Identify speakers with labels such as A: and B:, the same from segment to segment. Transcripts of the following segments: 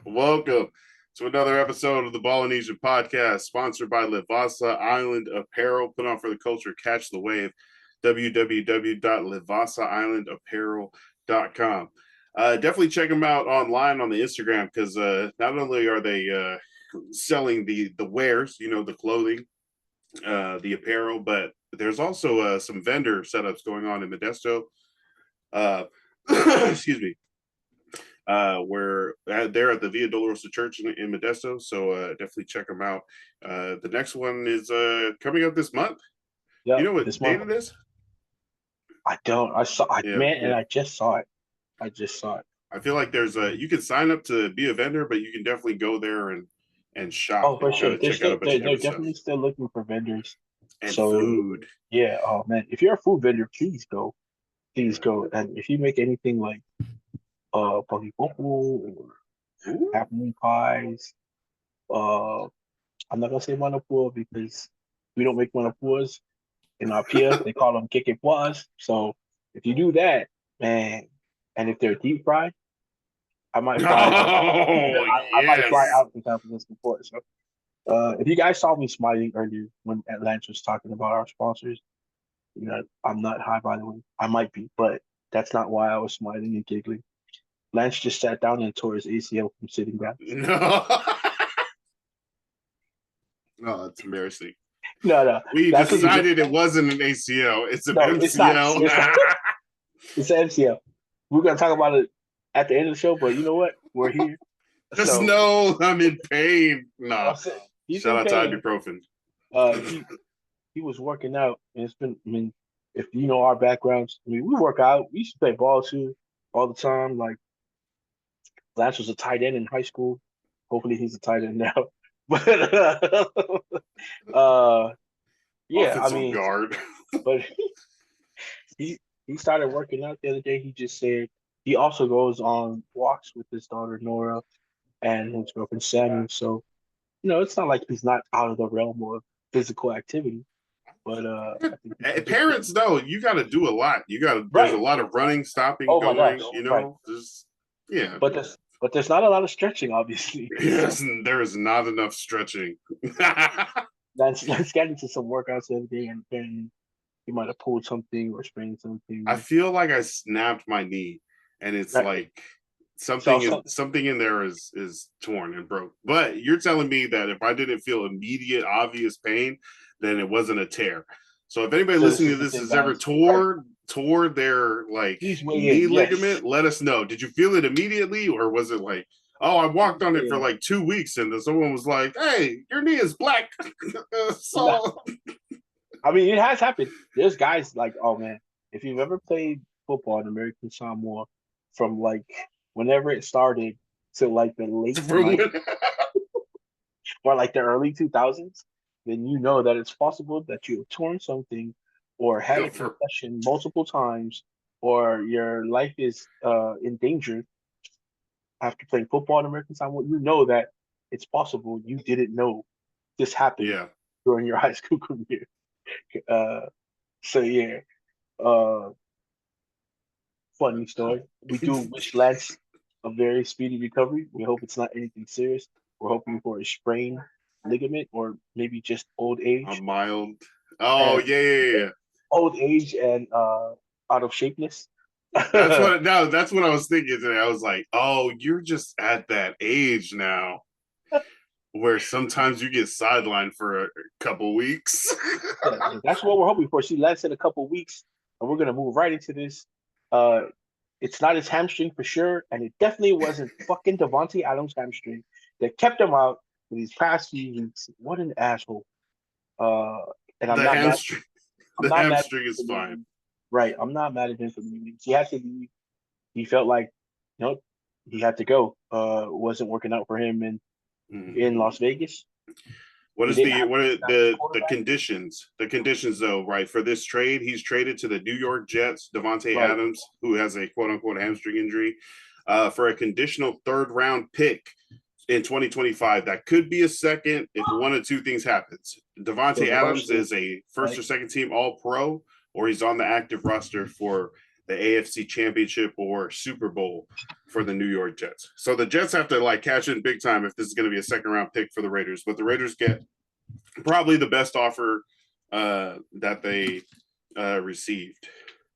A: Welcome to another episode of the Ballinesian podcast, sponsored by Livasa Island Apparel. Put on for the culture, catch the wave. www.livasaislandapparel.com. Definitely check them out online on the Instagram because not only are they selling the wares, the clothing, the apparel, but there's also some vendor setups going on in Modesto. Excuse me. Where they're at the Via Dolorosa Church in Modesto, so definitely check them out. The next one is coming up this month.
B: Yeah,
A: You know what
B: this
A: date
B: month.
A: it is?
B: I don't.
A: Yeah.
B: And I just saw it. I just saw it.
A: I feel like there's you can sign up to be a vendor, but you can definitely go there and shop
B: Oh, for
A: and
B: sure.
A: check out a bunch of
B: They're
A: different stuff.
B: definitely still looking for vendors.
A: And
B: So
A: food.
B: yeah. Oh man, if you're a food vendor, please go. Please go. And if you make anything like poke bowl or half moon pies, I'm not gonna say manapua because we don't make manapuas in our Pia. They call them quequepuas. So if you do that, man, and if they're deep fried, I might fly out.
A: Oh,
B: I might fly
A: yes.
B: out to San Francisco for it. So if you guys saw me smiling earlier when Atlanta was talking about our sponsors, I'm not high by the way. I might be, but that's not why I was smiling and giggling. Lance just sat down and tore his ACL from sitting down.
A: No. No, that's embarrassing.
B: No.
A: We
B: That's what
A: decided it wasn't an ACL. It's an
B: no, it's not.
A: MCL.
B: It's not. It's an MCL. We're gonna talk about it at the end of the show, but you know what? We're here.
A: Just
B: So
A: know I'm in pain. Nah.
B: he's
A: Shout
B: in
A: out to
B: pain.
A: ibuprofen.
B: He was working out, and it's been. I mean, if you know our backgrounds, I mean, we work out. We used to play ball too, all the time. Like Lance was a tight end in high school. Hopefully, he's a tight end now. But yeah, I
A: Offensive
B: mean,
A: guard.
B: but he he started working out the other day. He just said he also goes on walks with his daughter Nora and his girlfriend Sammy. So it's not like he's not out of the realm of physical activity. But I think he just
A: Parents, though, you got to do a lot. There's a
B: right.
A: lot of running, stopping,
B: Oh my
A: going,
B: gosh, right.
A: just, yeah.
B: But there's not a lot of stretching, obviously. So
A: There is not enough stretching.
B: let's get into some workouts the other day, and then he might have pulled something or sprained
A: I
B: something.
A: feel like I snapped my knee, and it's
B: Right.
A: like
B: So
A: something in there is torn and broke. But you're telling me that if I didn't feel immediate, obvious pain, then it wasn't a tear. So if anybody
B: so this
A: listening
B: is
A: to
B: the
A: this
B: thing,
A: has ever
B: guys. Right.
A: tore their like
B: He's
A: knee
B: weighing. Yes.
A: ligament, let us know. Did you feel it immediately, or was it like, oh, I walked on it for
B: Yeah.
A: like 2 weeks, and then someone was like, "Hey, your knee is black."
B: No,
A: So
B: I mean, it has happened. There's guys like, oh man, if you've ever played football in American Samoa from like whenever it started to like the late
A: from
B: 90s
A: when
B: or like the early 2000s, then you know that it's possible that you have torn something or had a
A: for
B: concussion multiple times or your life is in danger after playing football in American Samoa. You know that it's possible you didn't know this happened
A: yeah.
B: during your high school career. Uh, so yeah, uh, funny story. We do wish Lance a very speedy recovery. We hope it's not anything serious. We're hoping for a sprained ligament or maybe just old
A: A
B: age
A: mild. Oh
B: and
A: yeah.
B: out of shapeness.
A: That's what I was thinking today. I was like, oh, you're just at that age now where sometimes you get sidelined for a couple weeks.
B: Yeah, that's what we're hoping for. See, Lance in a couple weeks, and we're gonna move right into this. Uh, it's not his hamstring for sure, and it definitely wasn't fucking Davante Adams' hamstring that kept him out for these past few weeks. What an asshole! Uh, and I'm
A: the
B: not mad.
A: hamstring
B: I'm
A: the
B: not mad at
A: hamstring
B: him
A: is
B: for
A: fine.
B: leaving. Right, I'm not mad at him for leaving. He had to leave. He felt like, he had to go. It wasn't working out for him in
A: Mhm.
B: Las Vegas.
A: What
B: He
A: is
B: didn't have a
A: the
B: quarterback.
A: conditions? The conditions though, right? For this trade, he's traded to the New York Jets, Davante
B: Right.
A: Adams, who has a quote unquote hamstring injury, for a conditional third round pick in 2025. That could be a second if one of two things happens.
B: So
A: Davante
B: the
A: Adams
B: question,
A: is a first
B: right?
A: or second team all pro, or he's on the active roster for the AFC Championship or Super Bowl for the New York Jets. So the Jets have to like cash in big time if this is going to be a second round pick for the Raiders. But the Raiders get probably the best offer that they received.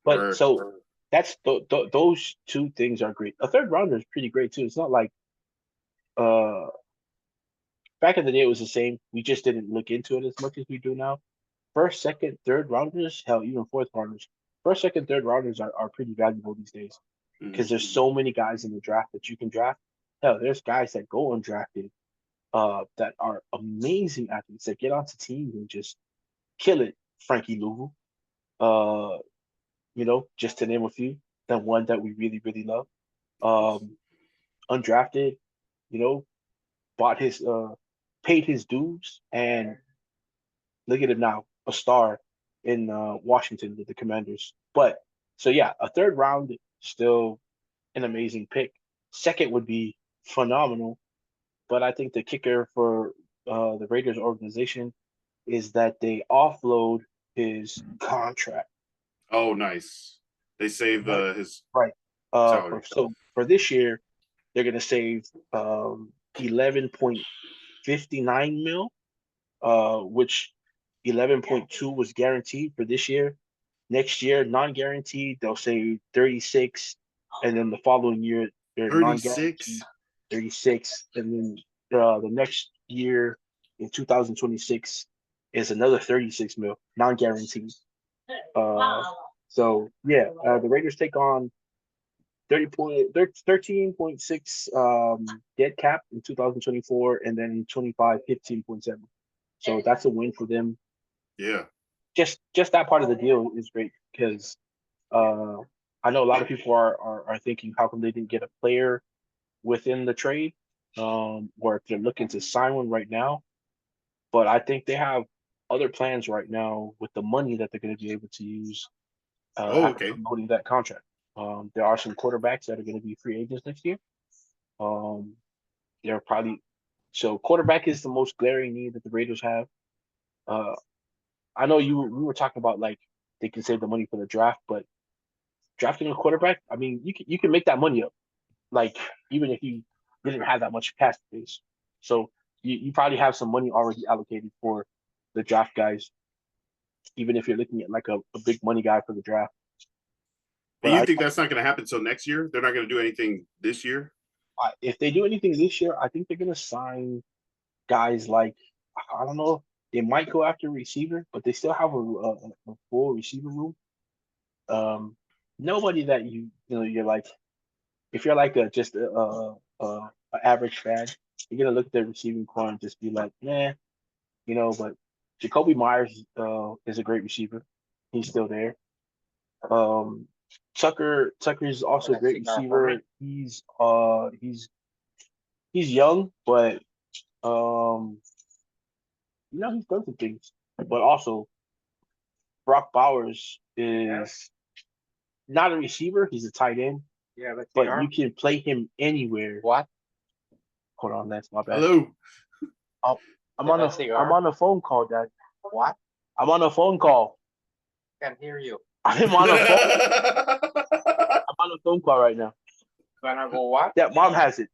B: But so that's those two things are great. A third rounder is pretty great too. It's not like uh back in the day it was the same. We just didn't look into it as much as we do now. First, second, third rounders, hell, even fourth rounders. First, second, third rounders are pretty valuable these days because there's so many guys in the draft that you can draft. Hell, there's guys that go undrafted that are amazing athletes that get onto teams and just kill it. Frankie Louvu, just to name a few. The one that we really, really love. Undrafted, you know, bought his paid his dues, and look at him now, a star in Washington with the Commanders. But so yeah, a third round still an amazing pick. Second would be phenomenal, but I think the kicker for the Raiders organization is that they offload his contract.
A: Oh, nice. They save
B: Right.
A: his
B: Right.
A: salary.
B: For this year, they're gonna save 11.59 mil, which 11.2 was guaranteed for this year. Next year, non-guaranteed, they'll save 36, and then the following year they're
A: 36.
B: non-guaranteed 36, and then the next year in 2026 is another 36 mil non-guaranteed. So yeah, the Raiders take on 13.6 dead cap in 2024, and then in 25 15.7. So that's a win for them.
A: Yeah.
B: Just that part of the deal is great because I know a lot of people are thinking how come they didn't get a player within the trade, or if they're looking to sign one right now. But I think they have other plans right now with the money that they're going to be able to use after
A: Okay.
B: promoting that contract. There are some quarterbacks that are going to be free agents next year. They're probably so quarterback is the most glaring need that the Raiders have. I know we were talking about like they can save the money for the draft, but drafting a quarterback, I mean, you can make that money up. Like even if you didn't have that much cap space, so you probably have some money already allocated for the draft guys, even if you're looking at like a big money guy for the draft.
A: And
B: But
A: you think that's not going to happen until next year? They're not going to do anything this year?
B: if they do anything this year, I think they're gonna sign guys like I don't know. They might go after receiver, but they still have a full receiver room. Nobody that you're like if you're like just a average fan, you're gonna look at the receiving core and just be like, nah, But Jacoby Myers is a great receiver. He's still there. Tucker is also a great receiver. He's young, but he's done some things. But also Brock Bowers is not a receiver, he's a tight end.
C: Yeah,
B: but you can play him anywhere.
C: What?
B: Hold on, that's my bad.
A: Hello.
B: I'm on a phone call, Dad.
C: What?
B: I'm on a phone call.
C: Can't hear you.
B: I'm on a phone. I'm on a phone call right now.
C: Gonna go what?
B: Yeah, Mom has it.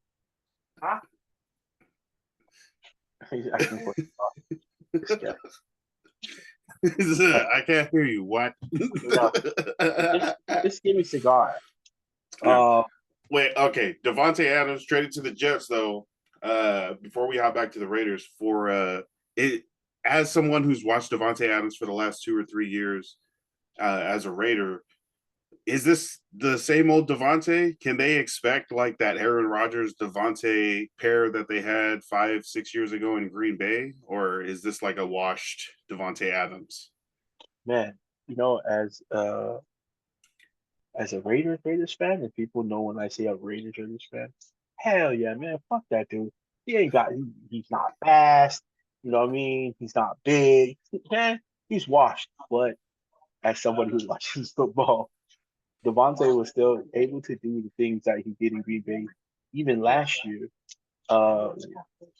C: Huh?
B: He's asking for
A: I can't hear you. What?
B: Just give me a cigar.
A: Wait, okay. Davante Adams traded to the Jets, though. Before we hop back to the Raiders, for it as someone who's watched Davante Adams for the last 2 or 3 years, as a Raider, is this the same old Davante? Can they expect like that Aaron Rodgers Davante pair that they had 5-6 years ago in Green Bay, or is this like a washed Davante Adams?
B: Man, as a Raiders fan, and people know when I say a Raiders fan, hell yeah, man, fuck that dude. He's not fast. You know what I mean? He's not big. Man, he's washed. But as somebody who watches football, Davante was still able to do the things that he did in Green Bay, even last year,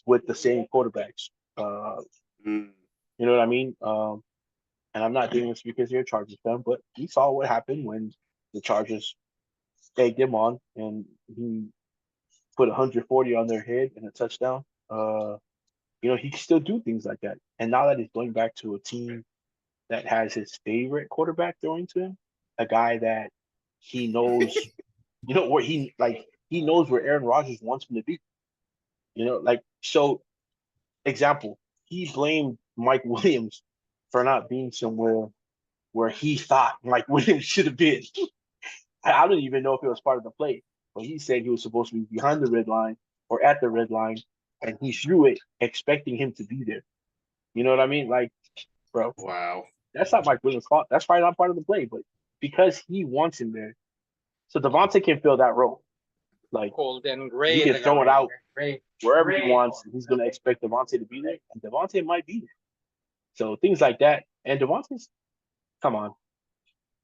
B: with the same quarterbacks. You know what I mean? And I'm not doing this because you're a Chargers fan, but we saw what happened when the Chargers egged him on, and he put 140 on their head and a touchdown. He can still do things like that. And now that he's going back to a team that has his favorite quarterback throwing to him, a guy that he knows, where he knows where Aaron Rodgers wants him to be. So example, he blamed Mike Williams for not being somewhere where he thought Mike Williams should have been. I don't even know if it was part of the play, but he said he was supposed to be behind the red line or at the red line, and he threw it expecting him to be there. You know what I mean? Like, bro,
A: Wow.
B: that's not Mike Williams' fault. That's probably not part of the play, but because he wants him there. So Davante can fill that role. Like,
C: Cold and gray.
B: he can throw it out
C: Gray.
B: wherever
C: Great.
B: he wants. He's going to expect Davante to be there, and Davante might be there. So things like that. And Davante's, come on,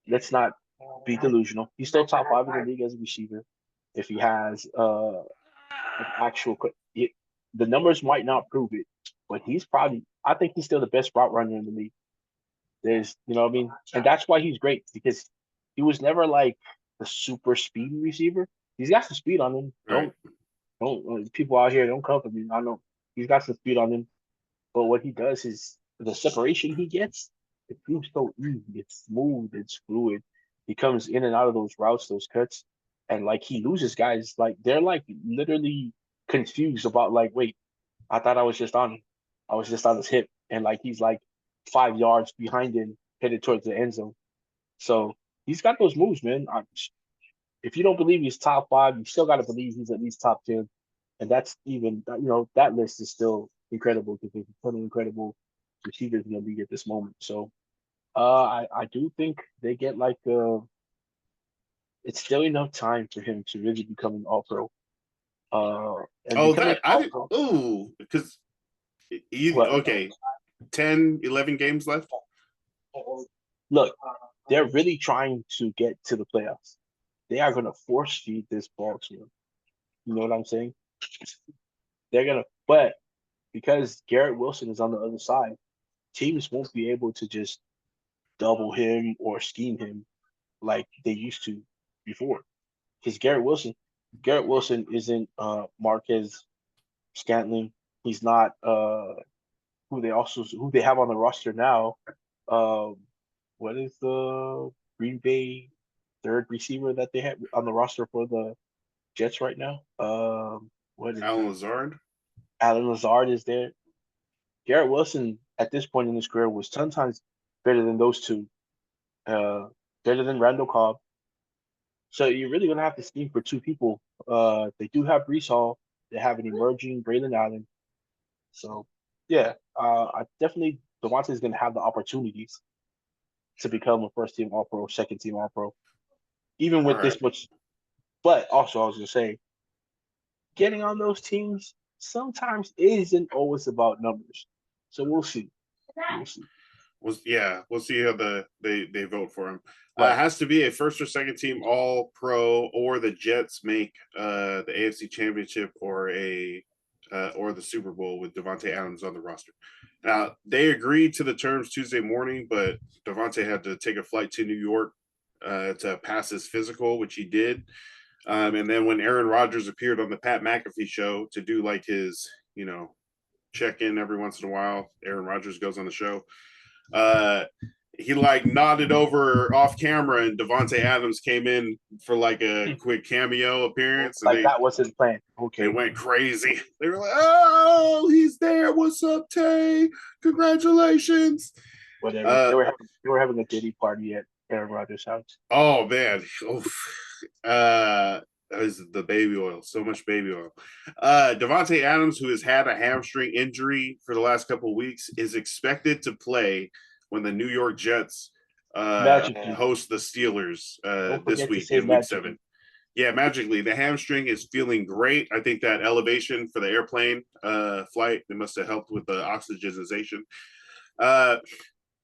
B: let's not be delusional. He's still top 5 in the league as a receiver. If he has an actual, the numbers might not prove it, but I think he's still the best route runner in the league. There's, you know what I mean? And that's why he's great, because he was never like the super speedy receiver. He's got some speed on him.
A: Right.
B: Don't people out here don't come for me. I know he's got some speed on him, but what he does is the separation he gets, it feels so easy. It's smooth. It's fluid. He comes in and out of those routes, those cuts, and like he loses guys. Like they're like literally confused about like, wait, I thought I was just on him. I was just on his hip, and like he's like 5 yards behind him, headed towards the end zone. So he's got those moves, man. If you don't believe he's top 5, you still got to believe he's at least top 10. And that's even, that list is still incredible because there's a ton of incredible receivers in the league at this moment. So I do think they get like, it's still enough time for him to really become an all-pro.
A: Because okay, 10, 11 games left.
B: Look, they're really trying to get to the playoffs. They are going to force feed this ball to him. You know what I'm saying? But because Garrett Wilson is on the other side, teams won't be able to just double him or scheme him like they used to before. Because Garrett Wilson isn't Marquez Scantling. He's not who they have on the roster now. What is the Green Bay third receiver that they have on the roster for the Jets right now? What is
A: Alan Lazard?
B: Alan Lazard is there. Garrett Wilson at this point in his career was 10 times better than those two. Better than Randall Cobb. So you're really gonna have to scheme for 2 people. They do have Brees Hall. They have an emerging Braylon Allen. So yeah, I definitely Davante is gonna have the opportunities to become a first-team All-Pro, second-team All-Pro, even with this much. But also, I was gonna say, getting on those teams sometimes isn't always about numbers. So we'll see.
A: We'll see how they vote for him.
B: Right.
A: It has to be a first or second team All Pro, or the Jets make the AFC Championship or the Super Bowl with Davante Adams on the roster. Now they agreed to the terms Tuesday morning, but Davante had to take a flight to New York to pass his physical, which he did. And then when Aaron Rodgers appeared on the Pat McAfee show to do like his, check in every once in a while, Aaron Rodgers goes on the show. He like nodded over off camera, and Davante Adams came in for like a quick cameo appearance.
B: And that was his plan. Okay.
A: They went crazy. They were like, "Oh, he's there! What's up, Tay? Congratulations!"
B: Whatever. They were having a Diddy party at Aaron Rodgers' house.
A: Oh man. That is the baby oil. So much baby oil. Davante Adams, who has had a hamstring injury for the last couple of weeks, is expected to play when the New York Jets host the Steelers this week in Week 7. Yeah, magically. The hamstring is feeling great. I think that elevation for the airplane flight, it must have helped with the oxygenization.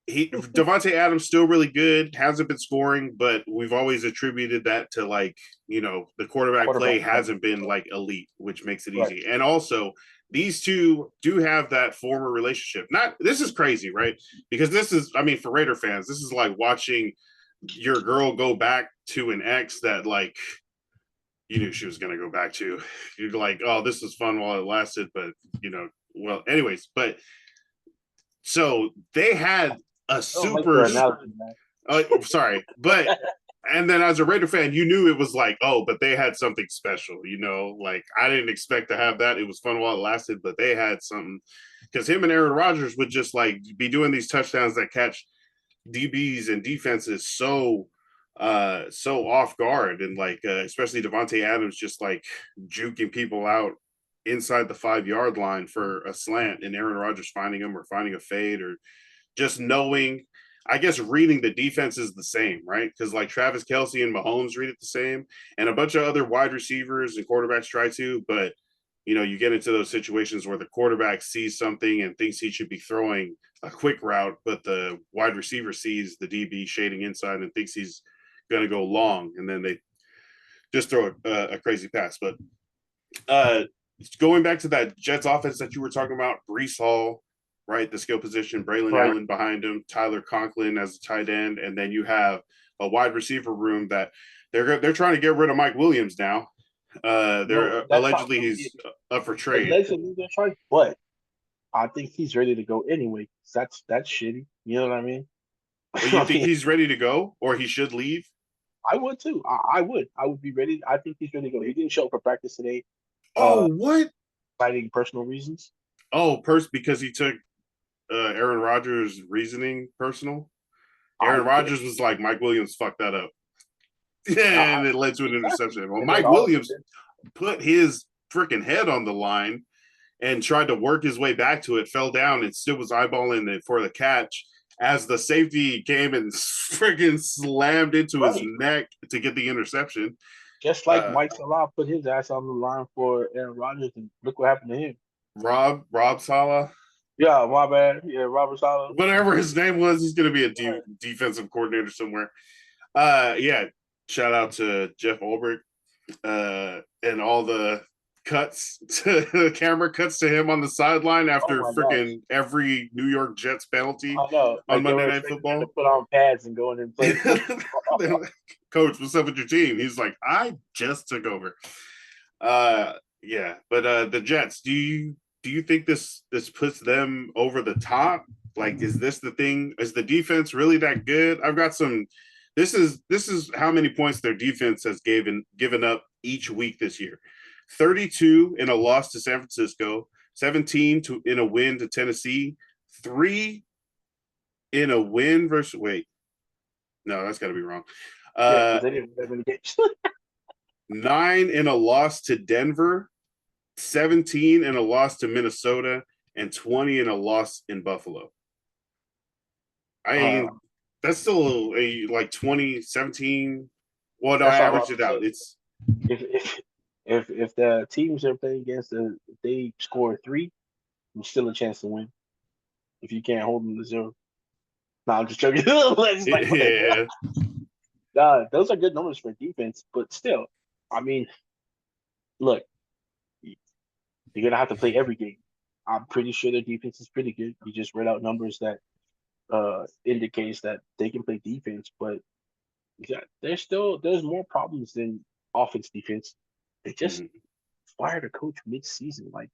A: Davante Adams still really good, hasn't been scoring, but we've always attributed that to the quarterback play hasn't been like elite, which makes it easy. And also these two do have that former relationship. This is crazy, right? Because this is, for Raider fans, this is like watching your girl go back to an ex that like you knew she was going to go back to. You're like, oh, this was fun while it lasted, but well, anyways, but so they had a
B: I don't like your
A: super.
B: analogy, man.
A: Sorry, but and then as a Raider fan, you knew it was like, oh, but they had something special, like I didn't expect to have that. It was fun while it lasted, but they had something because him and Aaron Rodgers would just like be doing these touchdowns that catch DBs and defenses so off guard, and like especially Davante Adams just like juking people out inside the 5-yard line for a slant, and Aaron Rodgers finding him or finding a fade or just knowing. I guess reading the defense is the same, right? Because like Travis Kelce and Mahomes read it the same, and a bunch of other wide receivers and quarterbacks try to, but you get into those situations where the quarterback sees something and thinks he should be throwing a quick route, but the wide receiver sees the DB shading inside and thinks he's going to go long, and then they just throw a crazy pass. But going back to that Jets offense that you were talking about, Breece Hall, right, the skill position, Braylon Allen behind him, Tyler Conklin as a tight end, and then you have a wide receiver room that they're trying to get rid of Mike Williams now. Allegedly he's up for trade.
B: Allegedly they're trying, but I think he's ready to go anyway. That's shitty. You know what I mean?
A: But you think he's ready to go, or he should leave?
B: I would too. I would. I would be ready. I think he's ready to go. He didn't show up for practice today.
A: Oh, what?
B: Citing personal reasons.
A: Oh, because he took Aaron Rodgers' reasoning personal. Aaron Rodgers was like, Mike Williams fucked that up. And it led to an interception. Well, Mike Williams put his freaking head on the line and tried to work his way back to it, fell down, and still was eyeballing it for the catch as the safety came and freaking slammed into his neck to get the interception.
B: Just like Mike Salah put his ass on the line for Aaron Rodgers, and look what happened to him.
A: Rob Salah?
B: Yeah, my bad. Yeah, Robert Salah.
A: Whatever his name was, he's going to be a defensive coordinator somewhere. Yeah, shout out to Jeff Ulbrich and all the camera cuts to him on the sideline after freaking every New York Jets penalty on Monday Night Football.
B: To put on pads and go in and play.
A: Coach, what's up with your team? He's like, I just took over. Yeah, but the Jets, do you think this puts them over the top? Like, is this the thing? Is the defense really that good? I've got some. This is how many points their defense has given up each week this year. 32 in a loss to San Francisco, 17 in a win to Tennessee, 3 in a win versus. Wait, no, that's got to be wrong. 9 in a loss to Denver, 17 in a loss to Minnesota, and 20 in a loss in Buffalo. That's still like 20, 17. Well, no, I averaged it out. It's
B: if the teams they're playing against, if they score 3, there's still a chance to win. If you can't hold them to 0. No, I'm just joking.
A: Yeah.
B: Those are good numbers for defense, but still, I mean, look, you're gonna have to play every game. I'm pretty sure their defense is pretty good. You just read out numbers that indicates that they can play defense, but yeah, there's more problems than offense defense. They just fired a coach mid-season, like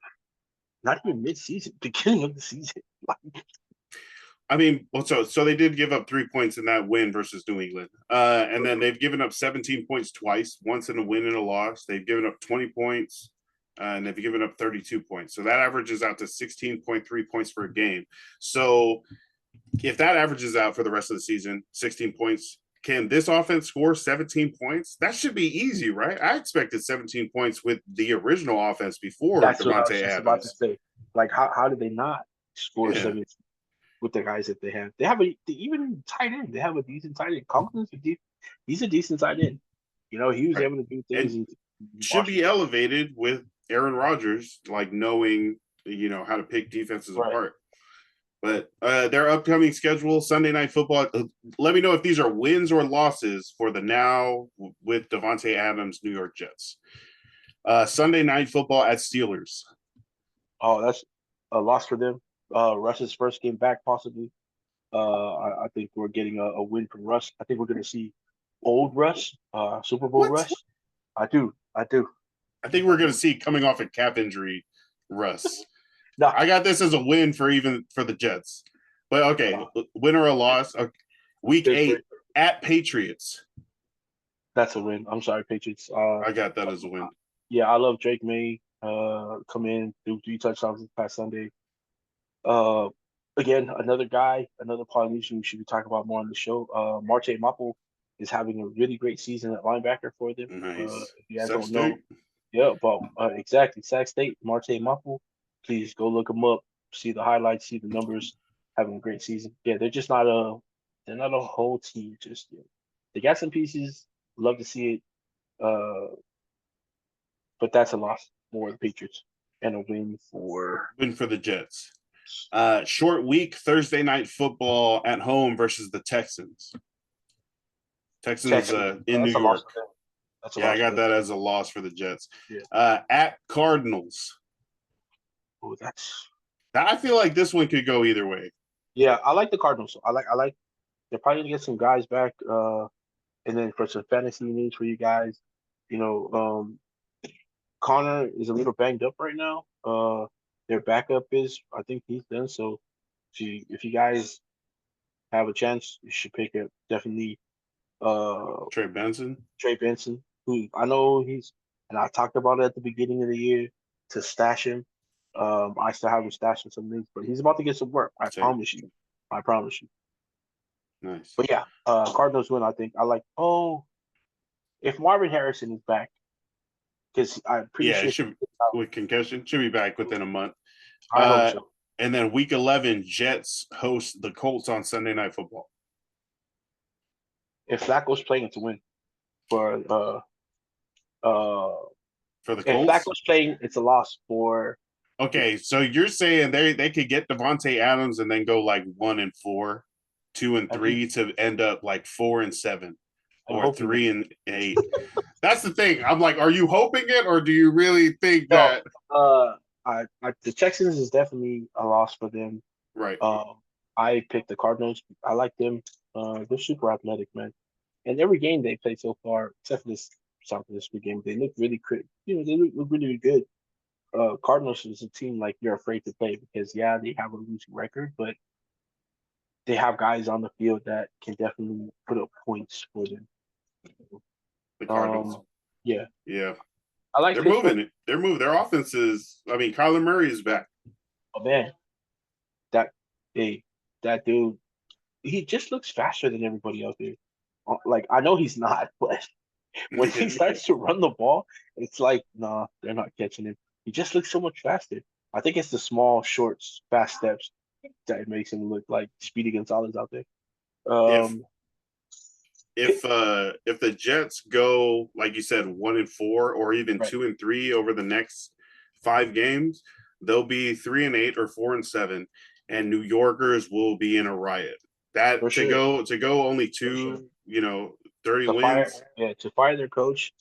B: not even mid-season, beginning of the season.
A: I mean, well, so they did give up 3 points in that win versus New England, and then they've given up 17 points twice, once in a win and a loss. They've given up 20 points, and they've given up 32 points. So that averages out to 16.3 points per game. So if that averages out for the rest of the season, 16 points, can this offense score 17 points? That should be easy, right? I expected 17 points with the original offense before Davante Adams. About to say.
B: Like, how did they not score 17 with the guys that they have? They have even tight end. They have a decent tight end. Conklin's he's a decent tight end. He was able to do things. And
A: should be elevated with Aaron Rodgers, like knowing how to pick defenses apart. But their upcoming schedule, Sunday Night Football. Let me know if these are wins or losses for the now with Davante Adams New York Jets. Sunday Night Football at Steelers.
B: Oh, that's a loss for them. Russ's first game back, possibly. I think we're getting a win from Russ. I think we're going to see old Russ, Super Bowl
A: What?
B: Russ. I do.
A: I think we're going to see coming off a calf injury, Russ.
B: No,
A: I got this as a win for the Jets. But okay, win or a loss. Okay. Week 8 at Patriots.
B: that's a win. I'm sorry, Patriots.
A: I got that as a win.
B: Yeah, I love Drake May. Come in, do 3 touchdowns this past Sunday. Uh, Again, another guy, another Polynesian we should be talking about more on the show. Marte Mapo is having a really great season at linebacker for them.
A: Nice.
B: If you guys
A: Sac
B: don't know,
A: State.
B: yeah, but exactly, Sac State, Marte Mapo. Please go look him up, see the highlights, see the numbers. Having a great season. Yeah, they're not a whole team just yet. They got some pieces. Love to see it. But that's a loss for the Patriots and a win for
A: the Jets. Short week, Thursday night football at home versus the Texans. Texans in New York. Yeah, I got that as a loss for the Jets.
B: Yeah.
A: At Cardinals.
B: Oh,
A: I feel like this one could go either way.
B: yeah. I like the Cardinals. I like. They're probably gonna get some guys back. And then for some fantasy needs for you guys, Connor is a little banged up right now. Their backup is, I think he's done. So if you guys have a chance, you should pick up definitely
A: Trey Benson,
B: who I know and I talked about it at the beginning of the year to stash him. I still haven't stashed him some things, but he's about to get some work. I promise you.
A: Nice.
B: But yeah, Cardinals win. I think I like. Oh, if Marvin Harrison is back, because I'm pretty sure
A: it should with concussion should be back within a month.
B: I hope so.
A: And then week 11, Jets host the Colts on Sunday Night Football.
B: If Flacco's playing, it's a win. For
A: the Colts,
B: if Flacco's playing, it's a loss for.
A: Okay, so you're saying they could get Davante Adams and then go like 1-4, 2-3 to end up like 4-7 or 3-8. That's the thing. I'm like, are you hoping it or do you really think that?
B: The Texans is definitely a loss for them.
A: Right.
B: I picked the Cardinals. I like them. They're super athletic, man. And every game they played so far, except for this game, they look really they look really good. Cardinals is a team like you're afraid to play because they have a losing record, but they have guys on the field that can definitely put up points for them.
A: The Cardinals.
B: Yeah.
A: I like. They're moving. They're moving. Their offense is. I mean, Kyler Murray is back.
B: Oh man, that dude, he just looks faster than everybody out there. Like I know he's not, but when he starts to run the ball, it's like, nah, they're not catching him. He just looks so much faster. I think it's the small, short, fast steps that makes him look like Speedy Gonzalez out there.
A: If the Jets go, like you said, 1-4 or even 2-3 over the next 5 games, they'll be 3-8 or 4-7, and New Yorkers will be in a riot. That for to go only 2, 30 wins.
B: To fire their coach,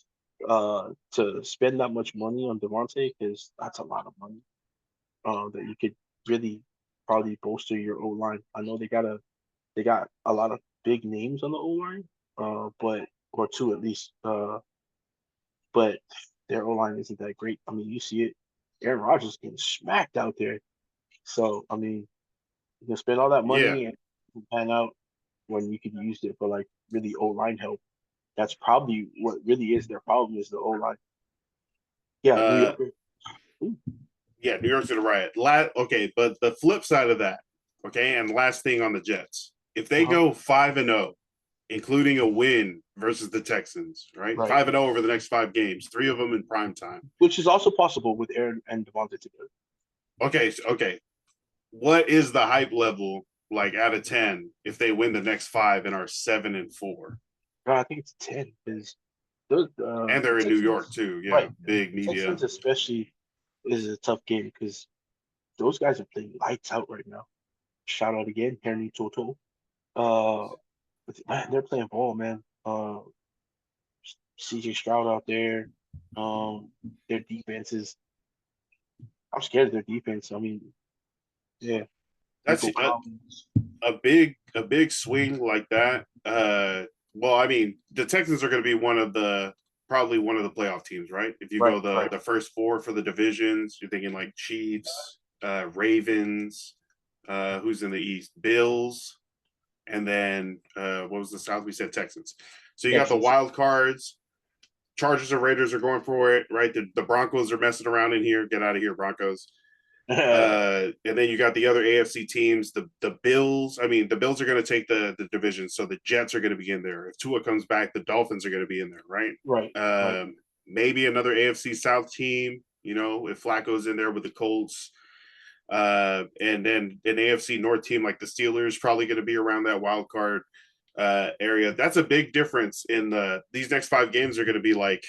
B: to spend that much money on Davante, because that's a lot of money. That you could really probably bolster your O line. I know they got a lot of big names on the O line, or 2 at least. But their O line isn't that great. I mean, you see it. Aaron Rodgers getting smacked out there. So I mean, you can spend all that money and pan out when you could use it for like really O line help. That's probably what really is their problem is the O line. Yeah,
A: New York's gonna riot. Okay, but the flip side of that, okay, and last thing on the Jets, if they go 5-0, including a win versus the Texans, right? 5-0 over the next 5 games, 3 of them in prime time,
B: which is also possible with Aaron and Davante together.
A: Okay. What is the hype level like out of 10 if they win the next 5 and are 7-4?
B: I think it's 10 because
A: and they're in New York too. Yeah, big media.
B: Texans especially is a tough game because those guys are playing lights out right now. Shout out again, Henry Toto. Man, they're playing ball, man. CJ Stroud out there. Their defense is. I'm scared of their defense. I mean, yeah.
A: That's
B: Nico Collins.
A: a big swing like that. Well, I mean, the Texans are going to be probably one of the playoff teams, right? If you go the first four for the divisions, you're thinking like Chiefs, Ravens, who's in the East, Bills, and then what was the South? We said Texans. So you got the wild cards. Chargers and Raiders are going for it, right? The Broncos are messing around in here. Get out of here, Broncos. And then you got the other AFC teams, the Bills. I mean, the Bills are going to take the division, so the Jets are going to be in there. If Tua comes back, the Dolphins are going to be in there, right?
B: Right.
A: Maybe another AFC South team, if Flacco's in there with the Colts. And then an AFC North team like the Steelers probably going to be around that wild card area. That's a big difference in these next 5 games are going to be like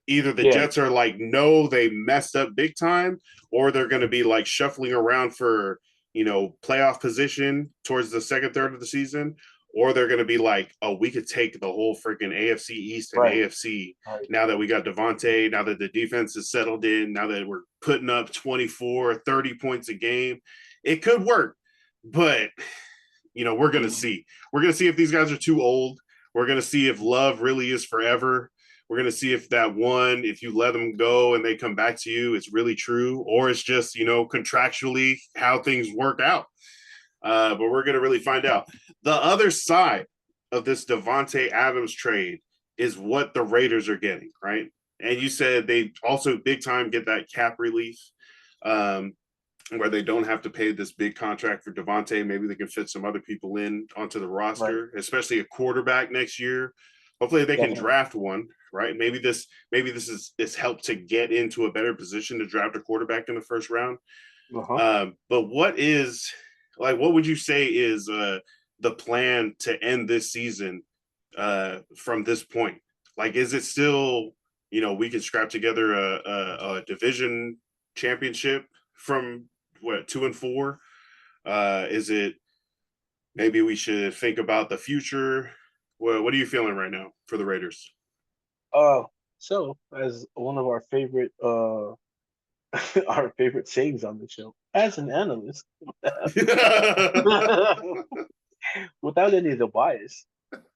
A: either the Jets are like, no, they messed up big time, or they're going to be like shuffling around for, playoff position towards the second third of the season, or they're going to be like, oh, we could take the whole freaking AFC East and AFC now that we got Davante, now that the defense is settled in, now that we're putting up 24, 30 points a game. It could work, but we're going to see. We're going to see if these guys are too old. We're going to see if love really is forever. We're going to see if if you let them go and they come back to you, it's really true, or it's just, contractually how things work out. But we're going to really find out. The other side of this Davante Adams trade is what the Raiders are getting, right? And you said they also big time get that cap relief where they don't have to pay this big contract for Davante. Maybe they can fit some other people in onto the roster, especially a quarterback next year. Hopefully they can draft one, right? Maybe this is helped to get into a better position to draft a quarterback in the first round. But what would you say is the plan to end this season from this point? Like, is it still, we can scrap together a division championship from 2-4? Is it maybe we should think about the future? What are you feeling right now for the Raiders?
B: So as one of our favorite our favorite sayings on the show, as an analyst, without any of the bias,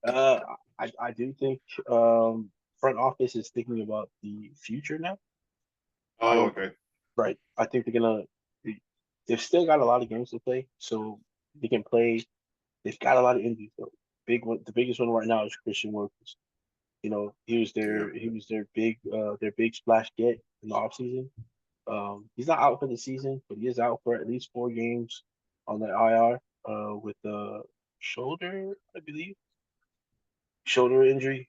B: I do think front office is thinking about the future now.
A: Oh, okay.
B: Right. I think they've still got a lot of games to play, so they can play. They've got a lot of injuries though. The biggest one right now is Christian Wilkins. He was their big splash get in the offseason. He's not out for the season, but he is out for at least 4 games on the IR with the shoulder, I believe. Shoulder injury.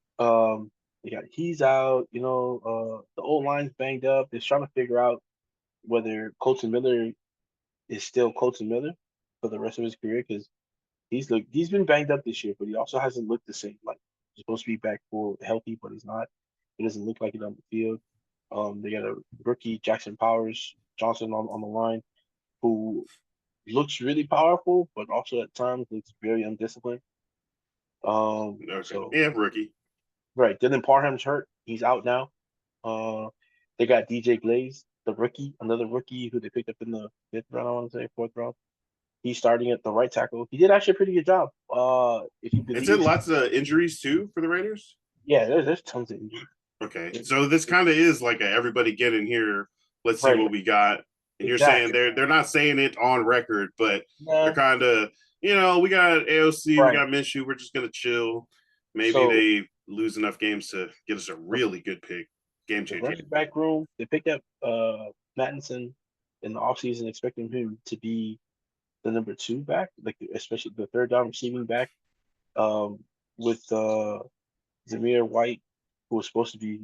B: He's out. The old line's banged up. They're trying to figure out whether Colton Miller is still Colton Miller for the rest of his career, because he's been banged up this year, but he also hasn't looked the same. Like, he's supposed to be back full healthy, but he's not. He doesn't look like it on the field. They got a rookie, Jackson Powers Johnson, on the line, who looks really powerful, but also at times looks very undisciplined.
A: Rookie.
B: Right. Dylan Parham's hurt. He's out now. They got DJ Glaze, the rookie, another rookie who they picked up in the 5th round, I want to say, 4th round. He's starting at the right tackle. He did actually a pretty good job. If you believe.
A: Is it lots of injuries too for the Raiders?
B: Yeah, there's tons of injuries.
A: Okay, so this kind of is like everybody get in here. Let's see what we got. And you're saying they're not saying it on record, but they're kind of, we got AOC, we got Minshew. We're just gonna chill. Maybe they lose enough games to get us a really good pick, game changer.
B: Running back room. They picked up Mattinson in the offseason, expecting him to be the number 2 back, like especially the 3rd down receiving back, with Zamir White, who was supposed to be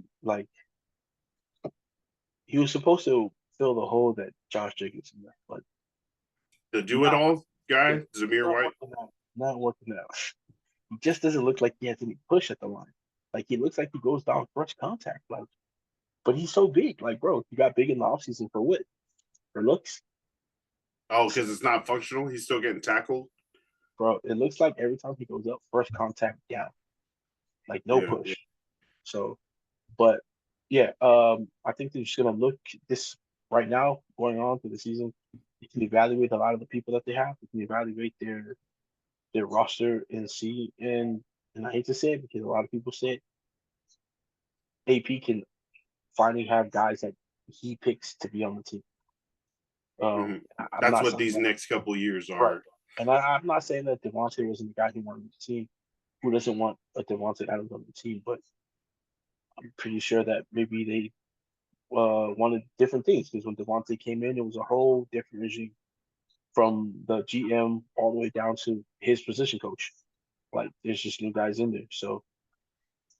B: he was supposed to fill the hole that Josh Jacobs left, but
A: the do-it-all guy, Zamir White,
B: not working out. He just doesn't look like he has any push at the line. Like, he looks like he goes down first contact, but he's so big. Like, bro, he got big in the offseason for what? For looks?
A: Oh, because it's not functional. He's still getting tackled.
B: Bro, it looks like every time he goes up, first contact down, like no push. So, but yeah, I think they're just gonna look this right now going on through the season. You can evaluate a lot of the people that they have. You can evaluate their roster and see. And I hate to say it because a lot of people say it, AP can finally have guys that he picks to be on the team.
A: Mhm.
B: I'm
A: That's
B: not
A: what
B: saying
A: these
B: that,
A: next couple years
B: right.
A: are.
B: And I'm not saying that Davante wasn't the guy who wanted the team. Who doesn't want a Davante Adams on the team? But I'm pretty sure that maybe they wanted different things because when Davante came in, it was a whole different regime from the GM all the way down to his position coach. Like there's just new guys in there. So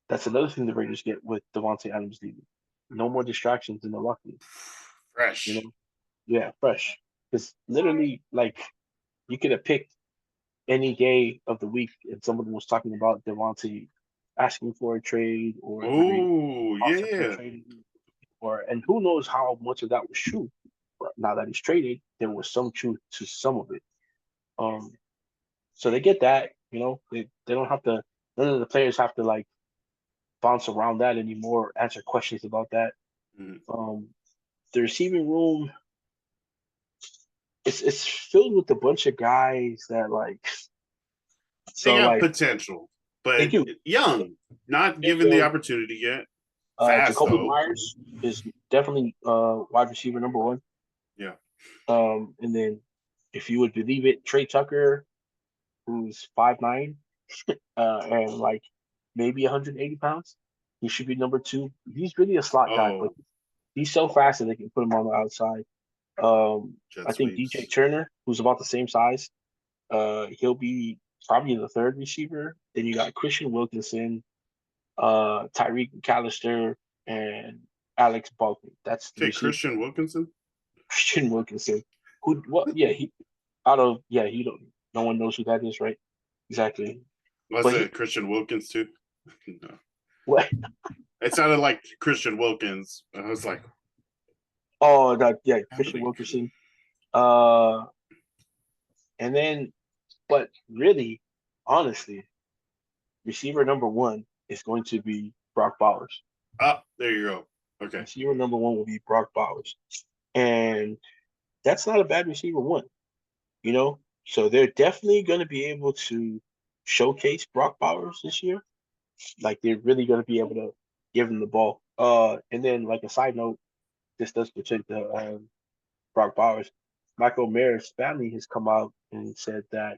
B: that's another thing the Raiders get with Davante Adams leaving. No more distractions in the locker room. You
A: Fresh.
B: know, yeah, fresh. Because literally, like you could have picked any day of the week and someone was talking about Davante asking for a trade or the Raiders
A: Oh,
B: possibly
A: yeah.
B: trading or and who knows how much of that was true. But now that he's traded, there was some truth to some of it. Um, so they get that, they don't have to. None of the players have to like bounce around that anymore, answer questions about that.
A: Mhm.
B: The receiving room, it's filled with a bunch of guys that like.
A: They
B: So
A: got
B: like
A: potential,
B: they
A: but
B: do.
A: young, not given the
B: So
A: opportunity yet. Fast
B: Jacoby
A: though.
B: Myers is definitely wide receiver number one.
A: Yeah.
B: And then if you would believe it, Trey Tucker, who's 5'9", and like maybe 180 pounds. He should be number two. He's really a slot guy, but
A: Oh,
B: he's so fast that they can put him on the outside.
A: jet
B: I think DJ
A: sweeps.
B: Turner, who's about the same size, he'll be probably the third receiver. Then you got Christian Wilkinson, Tyreek McAllister, and Alex Baldwin. That's the
A: Okay,
B: receiver.
A: Christian Wilkinson.
B: Christian Wilkinson. Who? What? Yeah, he out of yeah. He don't. No one knows who that is, right? Exactly.
A: I
B: But he
A: said Christian Wilkins too. No.
B: what?
A: It sounded like Christian Wilkins. I was like,
B: Oh, that yeah, Christian
A: happening.
B: Wilkerson. Uh, and then, but really, honestly, receiver number one is going to be Brock Bowers.
A: Ah, there you go. Okay.
B: Receiver number one will be Brock Bowers, and that's not a bad receiver one, you know. So they're definitely going to be able to showcase Brock Bowers this year. Like they're really going to be able to give him the ball. And then like a side note, this does protect the Brock Bowers. Michael Mayer's family has come out and said that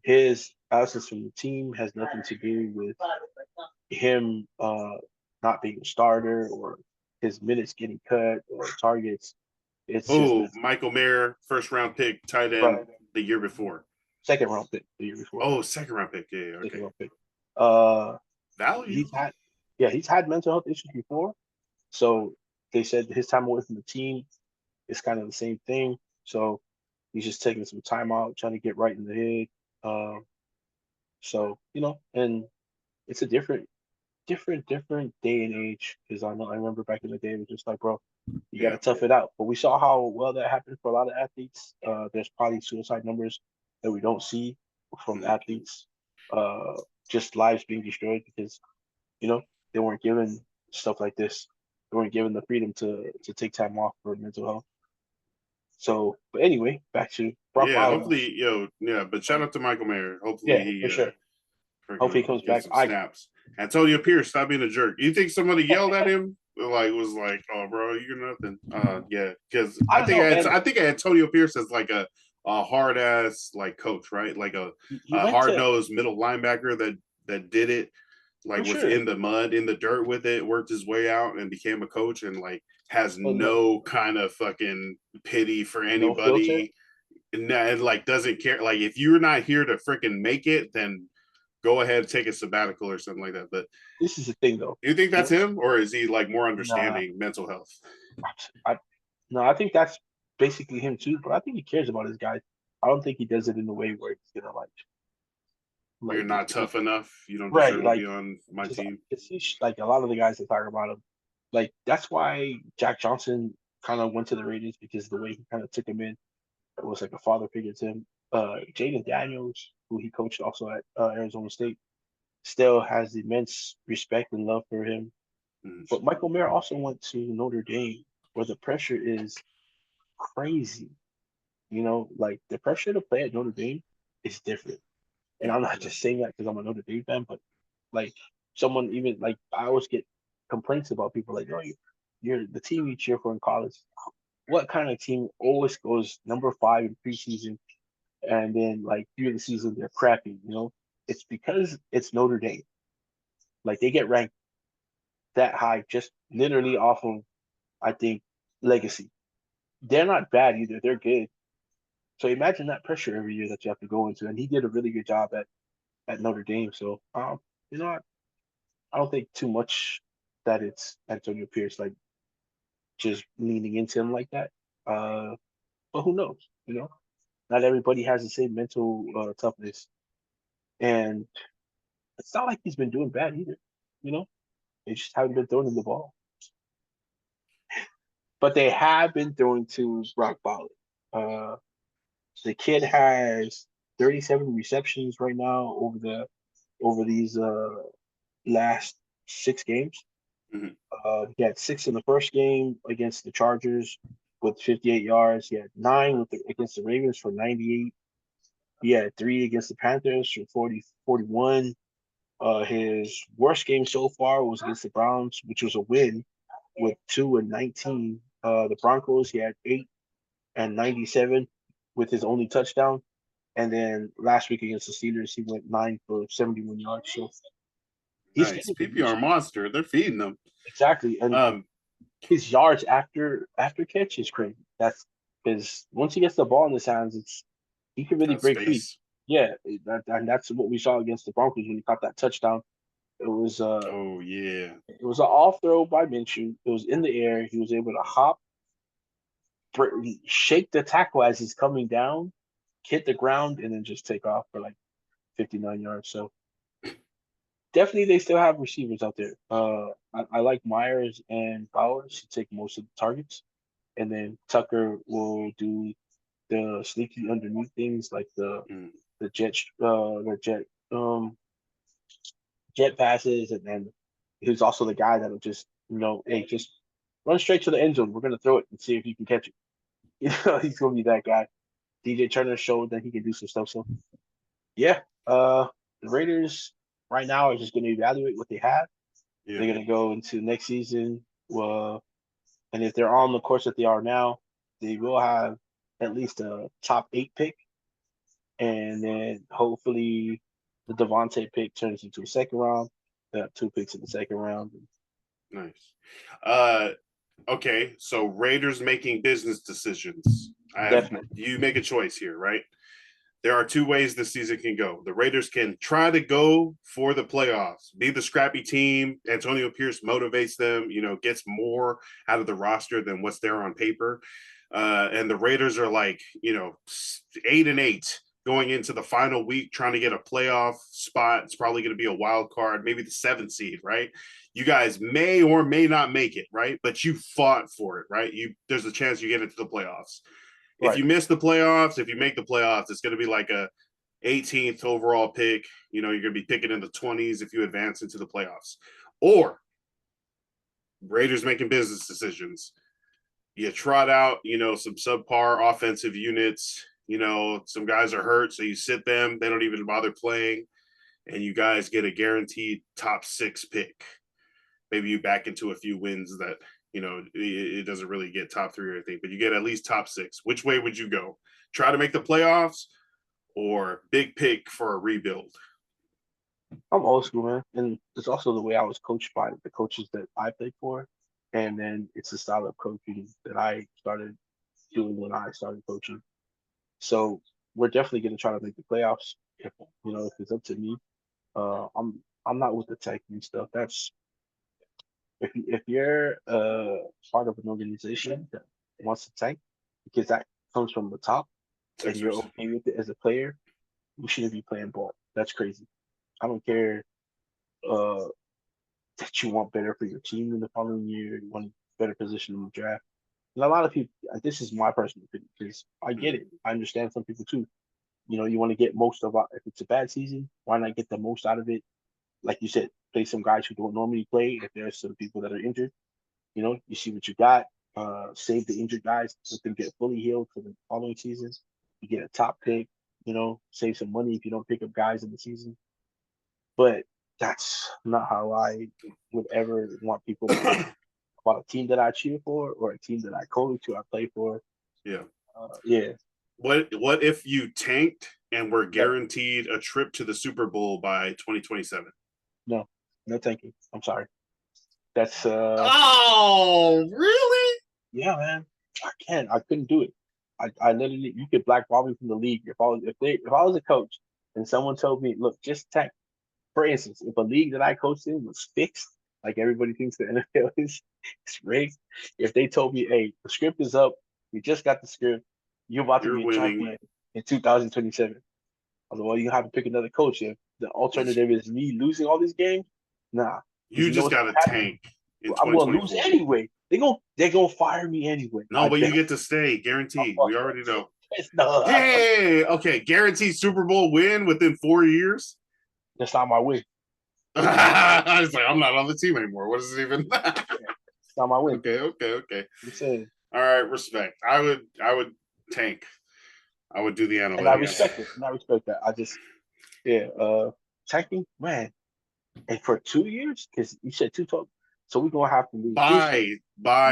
B: his absence from the team has nothing to do with him not being a starter or his minutes getting cut or targets. It's just
A: Oh,
B: the
A: Michael Mayer, first round pick, tight end
B: right,
A: the year before.
B: second round pick the year before.
A: Oh, second round pick. Yeah,
B: Second
A: okay.
B: round pick. Uh,
A: Value.
B: he's had mental health issues before. So they said his time away from the team is kind of the same thing. So he's just taking some time out, trying to get right in the head. So and it's a different day and age because I remember back in the day it was just like, bro, you got to
A: Yeah.
B: tough it out. But we saw how well that happened for a lot of athletes. There's probably suicide numbers that we don't see from
A: Mhm.
B: athletes. Just lives being destroyed because they weren't given stuff like this. They weren't given the freedom to take time off for mental health. So, but anyway, back to Brock
A: Yeah,
B: Bowers.
A: hopefully, but shout out to Michael Mayer. Hopefully
B: Yeah,
A: he
B: for sure. Hopefully
A: freaking
B: he comes
A: gets
B: back.
A: some snaps. Antonio Pierce, stop being a jerk. You think somebody yelled at him? Was like, oh, bro, you're nothing. Yeah, because
B: I don't know, man.
A: I think Antonio Pierce is like a hard ass like coach, right? Like
B: He
A: a
B: went
A: hard
B: to
A: nosed middle linebacker that did it, like
B: for
A: was
B: sure.
A: in the mud, in the dirt with it, worked his way out and became a coach, and like has
B: But look,
A: no kind of fucking pity for
B: no filter.
A: anybody, and like doesn't care. Like if you're not here to freaking make it, then go ahead and take a sabbatical or something like that. But
B: This is the thing, though.
A: do you think that's
B: Once,
A: him, or is he like more
B: nah,
A: understanding mental health?
B: I no, I think that's basically him too. But I think he cares about his guys. I don't think he does it in a way where he's gonna
A: You're
B: like
A: not tough enough. You don't
B: right,
A: deserve to
B: like
A: be on my
B: just
A: team.
B: he's like a lot of the guys that talk about him. Like that's why Jack Johnson kind of went to the Raiders because the way he kind of took him in, it was like a father figure to him. Jaden Daniels, who he coached also at Arizona State, still has immense respect and love for him.
A: Mhm.
B: But Michael Mayer also went to Notre Dame, where the pressure is crazy. Like the pressure to play at Notre Dame is different. And I'm not just saying that because I'm a Notre Dame fan, but like someone even like I always get complaints about people like, no, you're the team you cheer for in college. What kind of team always goes number 5 in preseason and then like through the season they're crappy? It's because it's Notre Dame. Like they get ranked that high just literally off of I think legacy. They're not bad either. They're good. So imagine that pressure every year that you have to go into, and he did a really good job at Notre Dame. So I don't think too much that it's Antonio Pierce like just leaning into him like that. Uh, but who knows? Not everybody has the same mental toughness, and it's not like he's been doing bad either. You know, they just haven't been throwing him the ball, but they have been throwing to Brock Bali. Uh, the kid has 37 receptions right now over these last 6 games.
A: Mhm.
B: He had 6 in the first game against the Chargers with 58 yards. He had 9 against the Ravens for 98. He had 3 against the Panthers for 41. His worst game so far was against the Browns, which was a win with 2 and 19. The Broncos, he had 8 and 97 with his only touchdown. And then last week against the Steelers, he went 9 for 71 yards. So he's
A: Nice
B: getting
A: PPR monster. They're feeding them.
B: exactly. And
A: Um,
B: his yards after catch is crazy. That's because once he gets the ball in his hands, he can really
A: got
B: break free.
A: space.
B: Yeah, and that's what we saw against the Broncos when he caught that touchdown. It was
A: Oh yeah,
B: it was an off throw by Minshew. It was in the air. He was able to hop, shake the tackle as he's coming down, hit the ground, and then just take off for like 59 yards. So definitely they still have receivers out there. I like Myers and Powers to take most of the targets, and then Tucker will do the sneaky underneath things like
A: mm,
B: the jet the jet passes, and then he's also the guy that'll just hey, just run straight to the end zone. We're gonna throw it and see if you can catch it. He's gonna be that guy. DJ Turner showed that he can do some stuff. So yeah, the Raiders right now are just gonna evaluate what they have.
A: yeah.
B: They're gonna go into next season. And if they're on the course that they are now, they will have at least a top 8 pick, and then hopefully the Davante pick turns into a second round. They have 2 picks in the second round.
A: Nice. Okay, so Raiders making business decisions.
B: Definitely.
A: You make a choice here, right? There are 2 ways this season can go. The Raiders can try to go for the playoffs, be the scrappy team. Antonio Pierce motivates them, gets more out of the roster than what's there on paper. And the Raiders are like, 8-8 going into the final week, trying to get a playoff spot. It's probably going to be a wild card, maybe the 7th seed, right? You guys may or may not make it, right? But you fought for it, right? There's a chance you get into the playoffs. If
B: Right.
A: you miss the playoffs, if you make the playoffs, it's going to be like a 18th overall pick. You're going to be picking in the 20s if you advance into the playoffs. Or Raiders making business decisions. You trot out, some subpar offensive units. Some guys are hurt, so you sit them. They don't even bother playing. And you guys get a guaranteed top 6 pick. Maybe you back into a few wins that it doesn't really get top 3 or anything, but you get at least top 6. Which way would you go? Try to make the playoffs or big pick for a rebuild?
B: I'm old school, man. And it's also the way I was coached by the coaches that I played for. And then it's the style of coaching that I started doing when I started coaching. So we're definitely going to try to make the playoffs. If it's up to me, I'm not with the tanking stuff. That's if you're part of an organization that wants to tank because that comes from the top and you're
A: Sixers.
B: okay with it as a player, you shouldn't be playing ball. That's crazy. I don't care uh, that you want better for your team in the following year, you want a better position in the draft. And a lot of people, this is my personal opinion because I get it. I understand some people too. You want to get most of it. If it's a bad season, why not get the most out of it? Like you said, play some guys who don't normally play. If there's some people that are injured, you see what you got, save the injured guys, let them get fully healed for the following season. You get a top pick, save some money if you don't pick up guys in the season. But that's not how I would ever want people to think about a team that I cheer for or a team that I coach or I play for.
A: Yeah.
B: Yeah.
A: What if you tanked and were guaranteed a trip to the Super Bowl by 2027?
B: No, thank you. I'm sorry. That's
A: Oh, really?
B: yeah, man. I couldn't do it. I literally you could blackball me from the league if I was a coach and someone told me, look, just tank. For instance, if a league that I coached in was fixed, like everybody thinks the NFL is, it's rigged. If they told me, hey, the script is up, we just got the script, you're about to
A: You're
B: be a
A: winning.
B: champion in 2027. I was like, well, you have to pick another coach. If the alternative is me losing all these games, nah.
A: You just got to tank in
B: I'm gonna lose
A: 2024.
B: anyway. They're gonna fire me anyway.
A: No, but you get to stay, guaranteed. We already know.
B: No,
A: Hey, okay, guaranteed Super Bowl win within 4 years.
B: that's not my win.
A: I was like, I'm not on the team anymore. What is it even?
B: It's not my win.
A: Okay.
B: I'm saying.
A: All right, respect. I would tank. I would do the analytics.
B: And I respect it. And I respect that. I just, tanking, man. And for 2 years, because you said 2 so we're gonna have to lose
A: by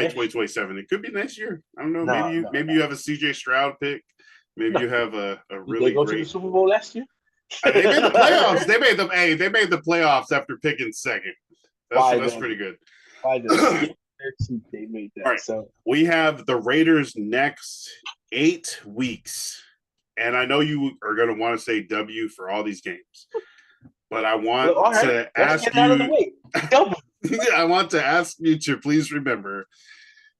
B: Next
A: 2027. It could be next year. I don't know.
B: No,
A: maybe you have a CJ Stroud pick. Maybe you have a really
B: they go
A: great.
B: to the Super Bowl last year.
A: They made the playoffs. They made them. Hey, they made the playoffs after picking second. That's pretty good.
B: Why they made that?
A: All right.
B: So
A: we have the Raiders next 8 weeks, and I know you are going to want to say W for all these games, but I want to ask you.
B: Out of the way.
A: I want to ask you to please remember,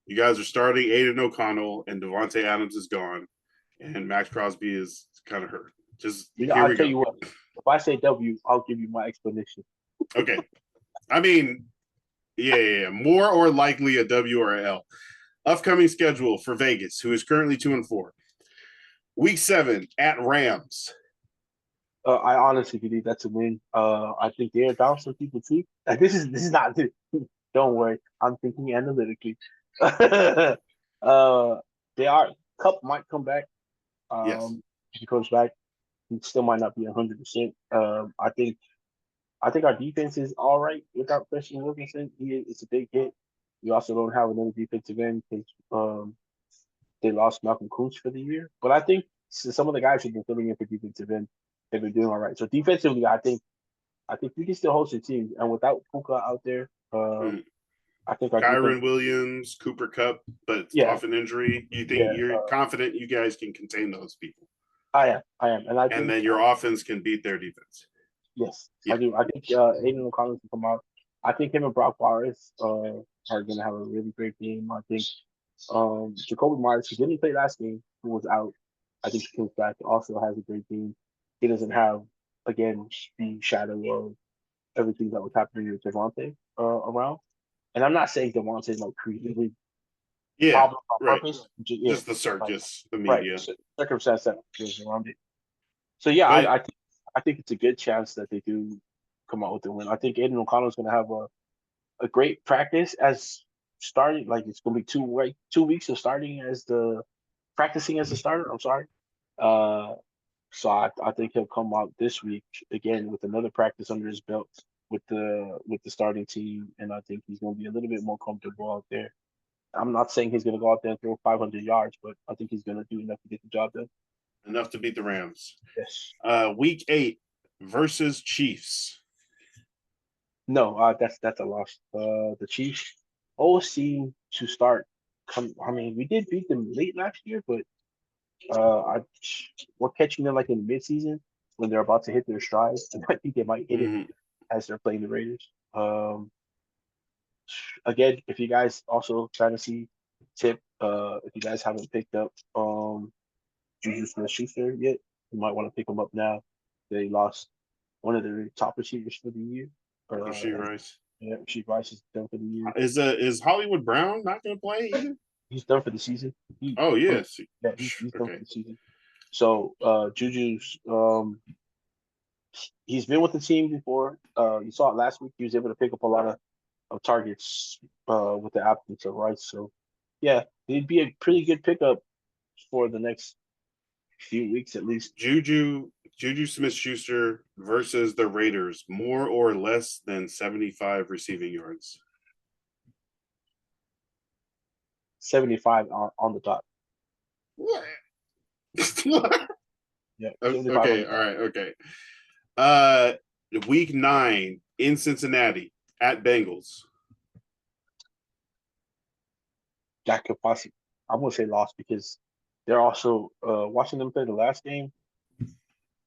A: you guys are starting Aiden O'Connell, and Davante Adams is gone, and Max Crosby is kind of hurt. Just
B: I'll tell you what. If I say W, I'll give you my explanation.
A: Okay. I mean, yeah. More or likely a W or a L. Upcoming schedule for Vegas, who is currently 2-4. Week 7 at Rams.
B: I honestly believe that's a win. I think they're down some people too. Like, this is not. Don't worry, I'm thinking analytically. They are. Cup might come back.
A: Yes.
B: If he comes back, he still might not be 100%. I think our defense is all right without Christian Wilkinson. It's a big hit. We also don't have another defensive end because they lost Malcolm Kuntz for the year. But I think some of the guys who've been filling in for defensive end have been doing all right. So defensively, I think we can still host the team. And without Puka out there, I think our
A: Kyron Williams, Cooper Kupp, but off an injury. You think you're confident you guys can contain those people?
B: I am, and
A: then your offense can beat their defense.
B: Yes, I do. I think Aiden O'Connell can come out. I think him and Brock Bowers are going to have a really great game. I think Jacoby Myers, who didn't play last game, who was out, I think he comes back. Also has a great game. He doesn't have, again, the shadow of everything that was happening with Davante around. And I'm not saying Davante's like creatively problem on purpose.
A: Just the circus, the media.
B: Right. Circumstance that goes around it. So yeah, I think it's a good chance that they do come out with a win. I think Aiden O'Connell is going to have a great practice as starting. Like it's going to be 2 weeks of practicing as a starter. I'm sorry. So I think he'll come out this week again with another practice under his belt with the starting team, and I think he's going to be a little bit more comfortable out there. I'm not saying he's going to go out there and throw 500 yards, but I think he's going to do enough to get the job done.
A: Enough to beat the Rams.
B: Yes.
A: Week 8 versus Chiefs.
B: No, that's a loss. The Chiefs always seem to start. We did beat them late last year, but we're catching them like in the midseason when they're about to hit their stride, and I think they might hit it as they're playing the Raiders. Again, if you guys also fantasy tip, if you guys haven't picked up Juju Smith-Schuster yet, you might want to pick them up now. They lost one of their top receivers for the year.
A: Rasheed Rice.
B: Yeah, Rasheed Rice is done for the year.
A: Is Hollywood Brown not going to play either?
B: He's done for the season.
A: He's
B: done for the season. So Juju's he's been with the team before. You saw it last week. He was able to pick up a lot of targets with the absence of Rice. So Yeah, he'd be a pretty good pickup for the next few weeks at least.
A: Juju Smith-Schuster versus the Raiders, more or less than 75 receiving yards.
B: 75 on the dot.
A: What? What?
B: Yeah, 75 on
A: Okay,
B: the
A: all
B: dot.
A: right, okay. Week 9 in Cincinnati at Bengals.
B: That could possibly, I'm gonna say lost because they're also watching them play the last game.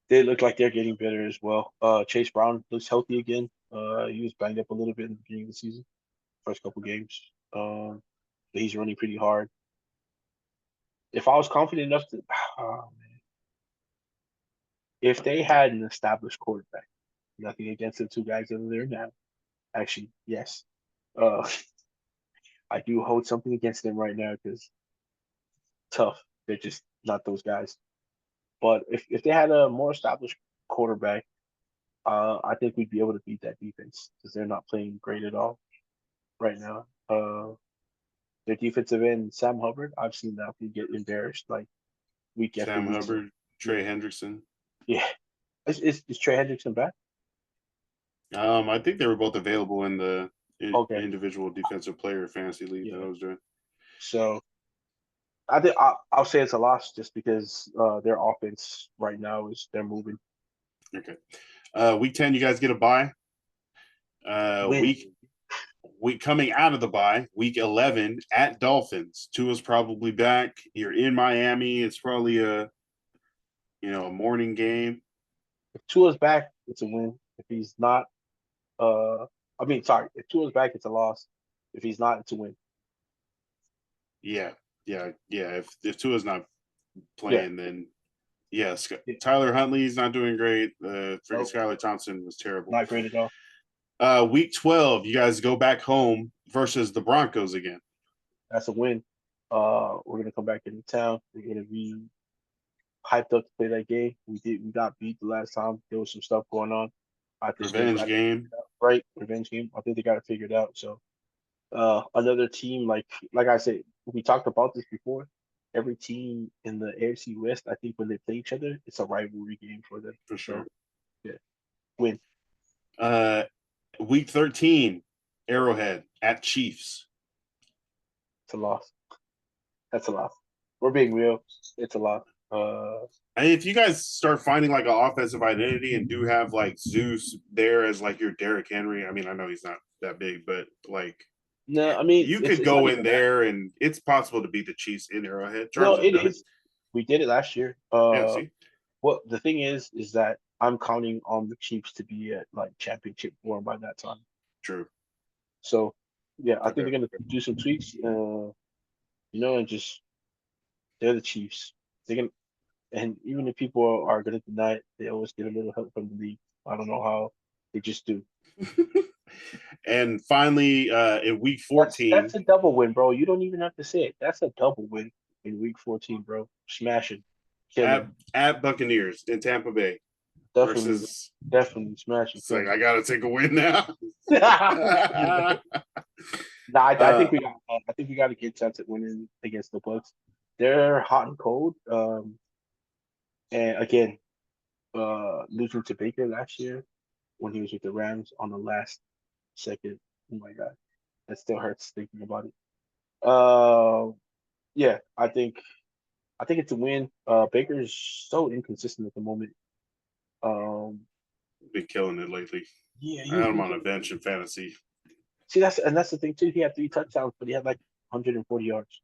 B: They look like they're getting better as well. Chase Brown looks healthy again. He was banged up a little bit in the beginning of the season, first couple games. But he's running pretty hard. If I was confident enough to, oh, man. If they had an established quarterback, nothing against the two guys that are there now. Actually, yes. Uh, I do hold something against them right now because tough. They're just not those guys. But if they had a more established quarterback, I think we'd be able to beat that defense because they're not playing great at all right now. Their defensive end, Sam Hubbard, I've seen that he get embarrassed like week after
A: Sam
B: week.
A: Hubbard, Trey Hendrickson.
B: Yeah. Is Trey Hendrickson back?
A: I think they were both available in the
B: Okay.
A: individual defensive player fantasy league that I was doing.
B: So I think I'll say it's a loss just because their offense right now is they're moving.
A: Okay. Week 10, you guys get a bye.
B: Win.
A: Week coming out of the bye, week 11 at Dolphins. Tua's probably back. You're in Miami. It's probably a morning game.
B: If Tua's back, it's a win. If he's not, if Tua's back, it's a loss. If he's not, it's a win.
A: Yeah. If Tua's not playing, then yes.
B: Yeah.
A: Tyler Huntley's not doing great. Freaking
B: Nope.
A: Skylar Thompson was terrible.
B: Not great at all.
A: Week 12, you guys go back home versus the Broncos again.
B: That's a win. We're gonna come back into town. We're gonna be hyped up to play that game. We got beat the last time. There was some stuff going on. I think
A: Revenge game.
B: right? Revenge game. I think they got it figured out. So another team like I said, we talked about this before. Every team in the AFC West, I think when they play each other, it's a rivalry game for them.
A: For sure.
B: So, yeah. Win.
A: Week 13, Arrowhead at Chiefs.
B: It's a loss. That's a loss. We're being real. It's a loss.
A: If you guys start finding like an offensive identity and do have like Zeus there as like your Derrick Henry, I mean, I know he's not that big, but like,
B: no, I mean,
A: you could go in there and it's possible to beat the Chiefs in Arrowhead.
B: No, it is. We did it last year.
A: See?
B: Well, the thing is that I'm counting on the Chiefs to be at like championship form by that time.
A: True.
B: So, yeah, I think
A: Okay.
B: they're gonna do some tweaks, and just they're the Chiefs. They're gonna, and even if people are gonna deny it, they always get a little help from the league. I don't know how, they just do.
A: And finally, in week 14,
B: That's a double win, bro. You don't even have to say it. That's a double win in week 14, bro. Smashing, killing,
A: at Buccaneers in Tampa Bay
B: definitely,
A: versus.
B: definitely smashing.
A: It's like I gotta take a win now.
B: Nah, I think we got. I think we got a good chance at winning against the Bucks. They're hot and cold. And again, losing to Baker last year when he was with the Rams on the last second. Oh my God, that still hurts thinking about it. Yeah, I think it's a win. Baker's so inconsistent at the moment.
A: Been killing it lately.
B: Yeah,
A: I had him on a bench in fantasy.
B: see that's the thing too. He had 3 touchdowns, but he had like 140 yards.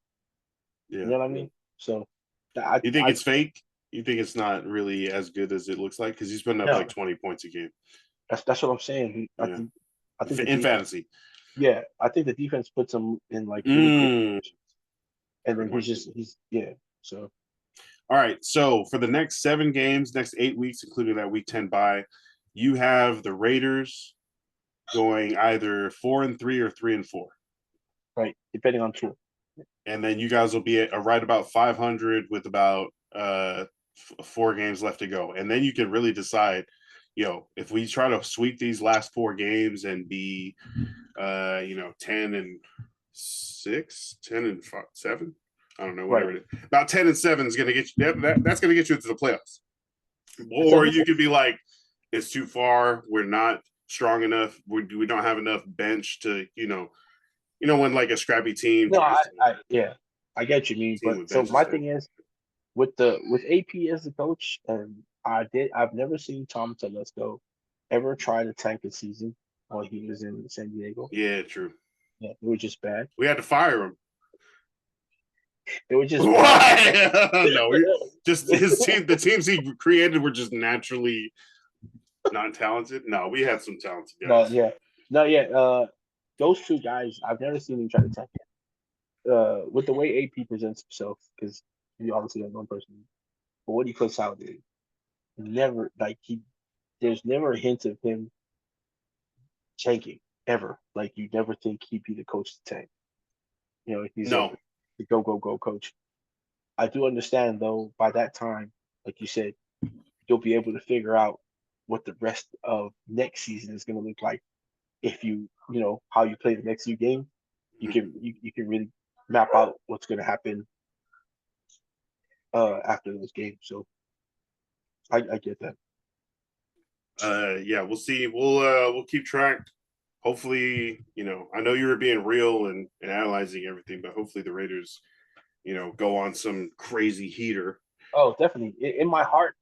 A: Yeah.
B: You know what I mean? So,
A: You think it's fake? You think it's not really as good as it looks like? Because he's putting up like 20 points a game.
B: That's what I'm saying. I think
A: in fantasy.
B: Yeah, I think the defense puts him in like
A: Mm.
B: and then he's so.
A: All right, so for the next 7 games, next 8 weeks, including that week 10 bye, you have the Raiders going either 4-3 or 3-4.
B: Right, depending on tour.
A: And then you guys will be at right about 500 with about 4 games left to go. And then you can really decide, if we try to sweep these last 4 games and be 10-7 6, 10 and 5, 7. I don't know,
B: Right.
A: whatever it is. About 10 and 7 is going to get you. That's going to get you into the playoffs.
B: So-
A: Or you could be like, it's too far. We're not strong enough. We don't have enough bench to, when like a scrappy team.
B: No,
A: tries to-
B: yeah, I get what you mean.
A: Team
B: But
A: with
B: so
A: benches
B: my
A: there.
B: thing is with AP as the coach, and I've never seen Tom Telesco ever try to tank a season while he was in San Diego.
A: Yeah, true.
B: Yeah, it was just bad.
A: We had to fire him.
B: It was just bad.
A: Why? No, just his team. The teams he created were just naturally not talented. No, we had some talented guys.
B: Those two guys, I've never seen him try to tank it. With the way AP presents himself, because he obviously has one person, but what he puts out there, never like there's never a hint of him tanking ever. Like you never think he'd be the coach to tank. He's
A: No.
B: the go coach. I do understand though, by that time, like you said, you'll be able to figure out what the rest of next season is going to look like. If how you play the next few games, you can really map out what's going to happen after those games. So I get that.
A: Yeah, we'll see. We'll keep track. Hopefully, I know you were being real and analyzing everything, but hopefully the Raiders, go on some crazy heater.
B: Oh, definitely. In my heart,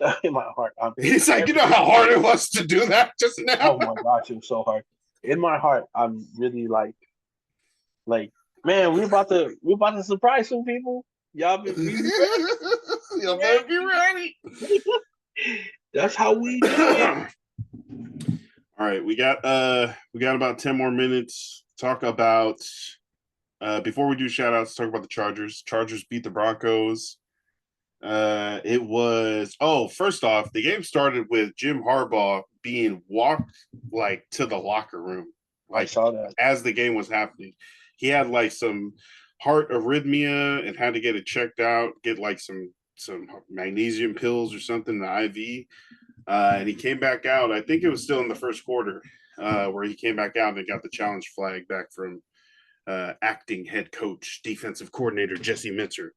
A: He's like, you know how hard it was to do that just now.
B: Oh my gosh, it was so hard. In my heart, I'm really like, man, we're about to surprise some people. Y'all better
A: be ready.
B: That's how we do it.
A: All right, we got about 10 more minutes. Talk about before we do shout outs, talk about the Chargers. Chargers beat the Broncos. It was first off, the game started with Jim Harbaugh being walked to the locker room.
B: I saw that
A: as the game was happening. He had some heart arrhythmia and had to get it checked out, get some magnesium pills or something, the IV. And he came back out. I think it was still in the first quarter where he came back out and got the challenge flag back from acting head coach, defensive coordinator Jesse Minter.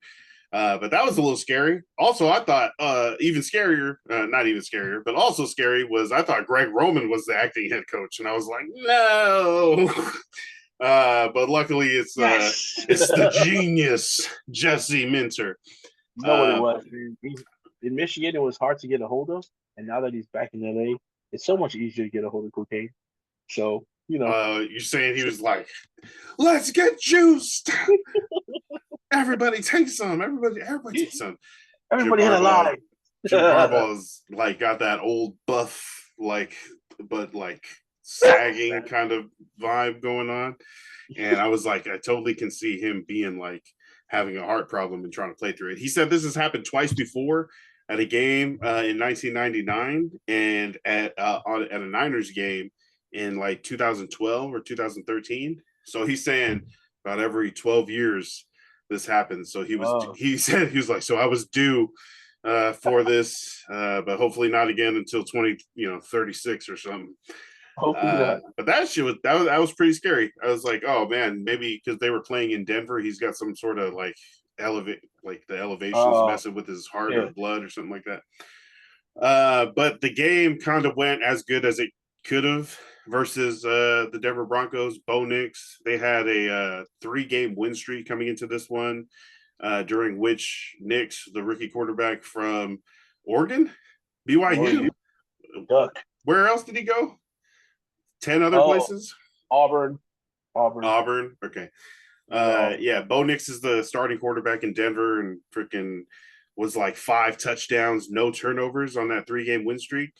A: But that was a little scary. Also, I thought even scarier, not even scarier, but also scary was I thought Greg Roman was the acting head coach. And I was like, no. But luckily it's the genius Jesse Minter.
B: You know what it was? In Michigan, it was hard to get a hold of. And now that he's back in LA, it's so much easier to get a hold of cocaine. So,
A: you're saying he was like, let's get juiced. Everybody take some. Everybody take some.
B: Everybody hit a lie.
A: Jim Harbaugh's got that old buff, but sagging kind of vibe going on. And I was like, I totally can see him being having a heart problem and trying to play through it. He said this has happened twice before at a game in 1999 and at a Niners game in 2012 or 2013. So he's saying about every 12 years this happens. So he said he was like, so I was due for this, but hopefully not again until 36 or something. But that shit was pretty scary. I was like, oh man, maybe because they were playing in Denver, he's got some sort of the elevations messing with his heart or blood or something like that. But the game kind of went as good as it could have versus the Denver Broncos. Bo Nix, they had a 3-game win streak coming into this one, during which Nix, the rookie quarterback from Oregon, BYU, where else did he go? 10 other places?
B: Auburn.
A: Okay. Bo Nix is the starting quarterback in Denver and freaking was 5 touchdowns, no turnovers on that 3-game win streak.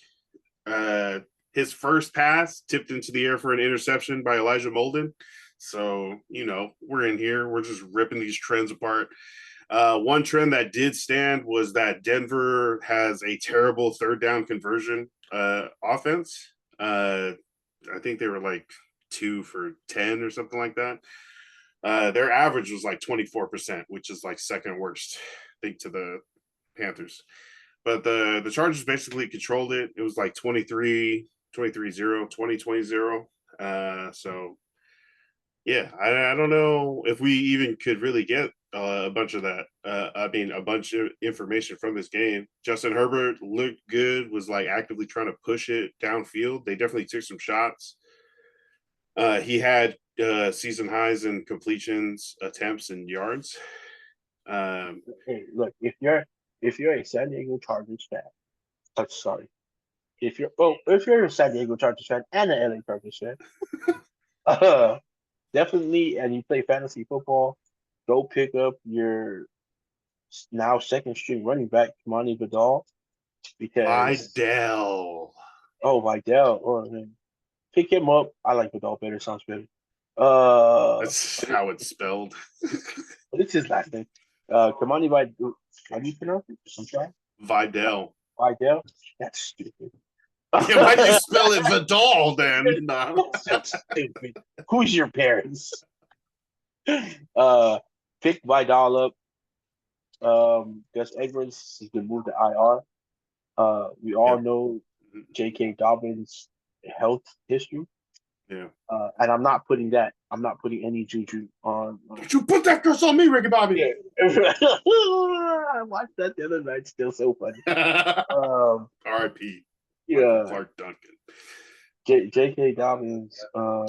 A: His first pass tipped into the air for an interception by Elijah Molden. So, we're in here. We're just ripping these trends apart. One trend that did stand was that Denver has a terrible third down conversion offense. I think they were 2 for 10 or something like that. Their average was 24%, which is second worst, I think, to the Panthers. But the Chargers basically controlled it. It was 23-0, 20-20-0. So, Yeah, I don't know if we even could really get a bunch of that. I mean, a bunch of information from this game. Justin Herbert looked good, was like actively trying to push it downfield. They definitely took some shots. He had season highs in completions, attempts, and yards.
B: Hey, look, if you're a San Diego Chargers fan, sorry, if you're a San Diego Chargers fan and an LA Chargers fan, uh, definitely, and you play fantasy football, go pick up your now second string running back, Monty Vidal, because
A: Idell.
B: Vidal, man, pick him up. I like Vidal better, sounds better.
A: That's how it's spelled.
B: What is his last name? Kamani Vidal. How do you pronounce it? I'm sorry.
A: Vidal.
B: Vidal. That's stupid.
A: Yeah, why'd you spell it Vidal then? No.
B: That's stupid. Who's your parents? Pick Vidal up. Gus Edwards has been moved to IR. We all know J.K. Dobbins' health history.
A: Yeah.
B: And I'm not putting any juju on.
A: Don't you put that curse on me, Ricky Bobby?
B: Yeah. I watched that the other night. Still so funny.
A: R.I.P.
B: Yeah.
A: Clark Duncan.
B: J.K. Dobbins.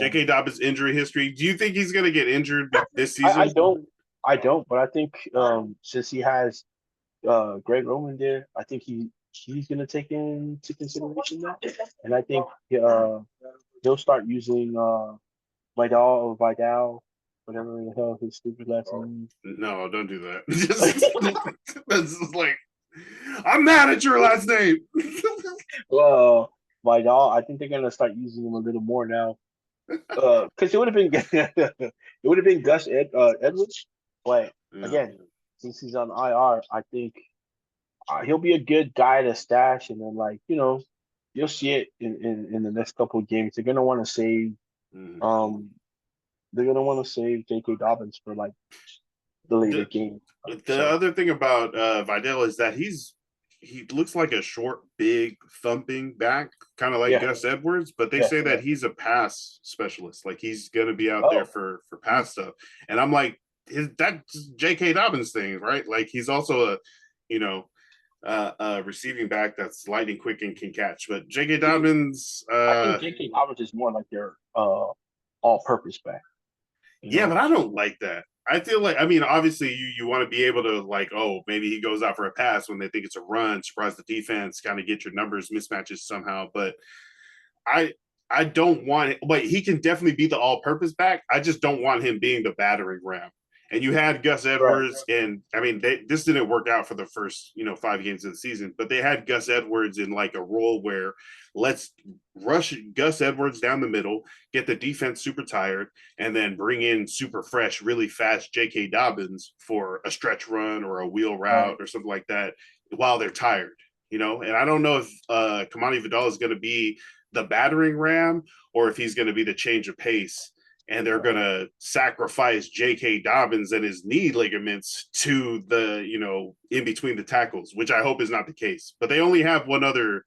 A: J.K. Dobbins injury history. Do you think he's going to get injured this season?
B: I don't. But I think since he has Greg Roman there, I think he's going to take into consideration that, and I think he'll start using Vidal, whatever the hell his stupid last name.
A: No, don't do that. That's just like, I'm mad at your last name.
B: Well, Vidal, I think they're gonna start using him a little more now. Because it would have been Gus Edwards, but again, since he's on IR, I think he'll be a good guy to stash, and then you'll see it in the next couple of games. They're gonna want to save J.K. Dobbins for the later game.
A: The other thing about Vidal is that he looks like a short, big, thumping back, kind of like Gus Edwards, but they say that he's a pass specialist. Like he's going to be out there for pass stuff. And I'm like, that's J.K. Dobbins thing, right? Like he's also a receiving back that's lightning quick and can catch. But J.K. Dobbins,
B: I think J.K. Dobbins is more like their all-purpose back.
A: Yeah, but I don't like that. I feel like, I mean, obviously you want to be able to maybe he goes out for a pass when they think it's a run, surprise the defense, kind of get your numbers mismatches somehow. But I don't want it. But he can definitely be the all-purpose back. I just don't want him being the battering ram. And you had Gus Edwards, and I mean, this didn't work out for the first 5 games of the season, but they had Gus Edwards in like a role where let's rush Gus Edwards down the middle, get the defense super tired, and then bring in super fresh, really fast J.K. Dobbins for a stretch run or a wheel route or something like that while they're tired, And I don't know if Kamani Vidal is going to be the battering ram or if he's going to be the change of pace. And they're going to sacrifice J.K. Dobbins and his knee ligaments to the, in between the tackles, which I hope is not the case. But they only have one other,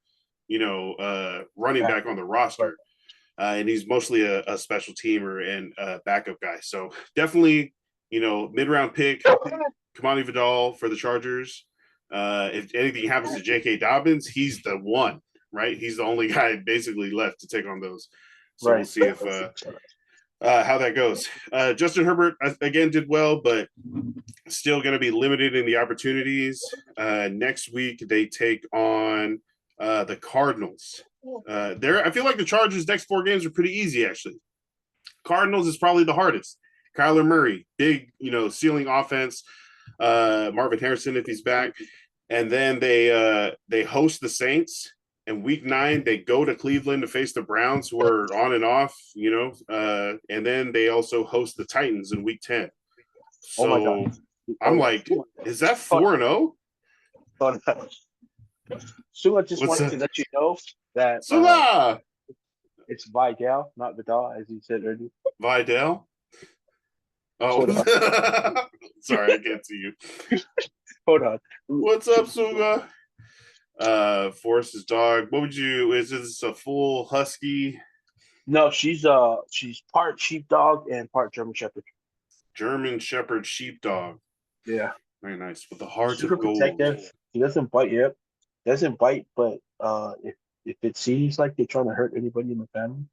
A: running back on the roster. And he's mostly a special teamer and a backup guy. So definitely, mid-round pick, Kamani Vidal for the Chargers. If anything happens to J.K. Dobbins, he's the one, right? He's the only guy basically left to take on those. So we'll see if how that goes. Justin Herbert, again, did well, but still going to be limited in the opportunities. Next week, they take on the Cardinals. I feel like the Chargers' next 4 games are pretty easy, actually. Cardinals is probably the hardest. Kyler Murray, big, ceiling offense. Marvin Harrison, if he's back. And then they host the Saints. And week 9, they go to Cleveland to face the Browns, who are on and off, and then they also host the Titans in week 10. So
B: my God.
A: I'm like, is that 4-0?
B: Sua just wanted to let you know that it's Vidal, not Vidal, as you said earlier.
A: Vidal? Oh, sorry, I can't see you.
B: Hold on.
A: What's up, Suga? Forrest's dog. What would you? Is this a full husky?
B: No, she's part sheepdog and part German Shepherd.
A: German Shepherd Sheepdog.
B: Yeah,
A: Very nice. With the heart
B: super
A: of gold.
B: protective. She doesn't bite. Yep, doesn't bite. But if it seems like they're trying to hurt anybody in the family,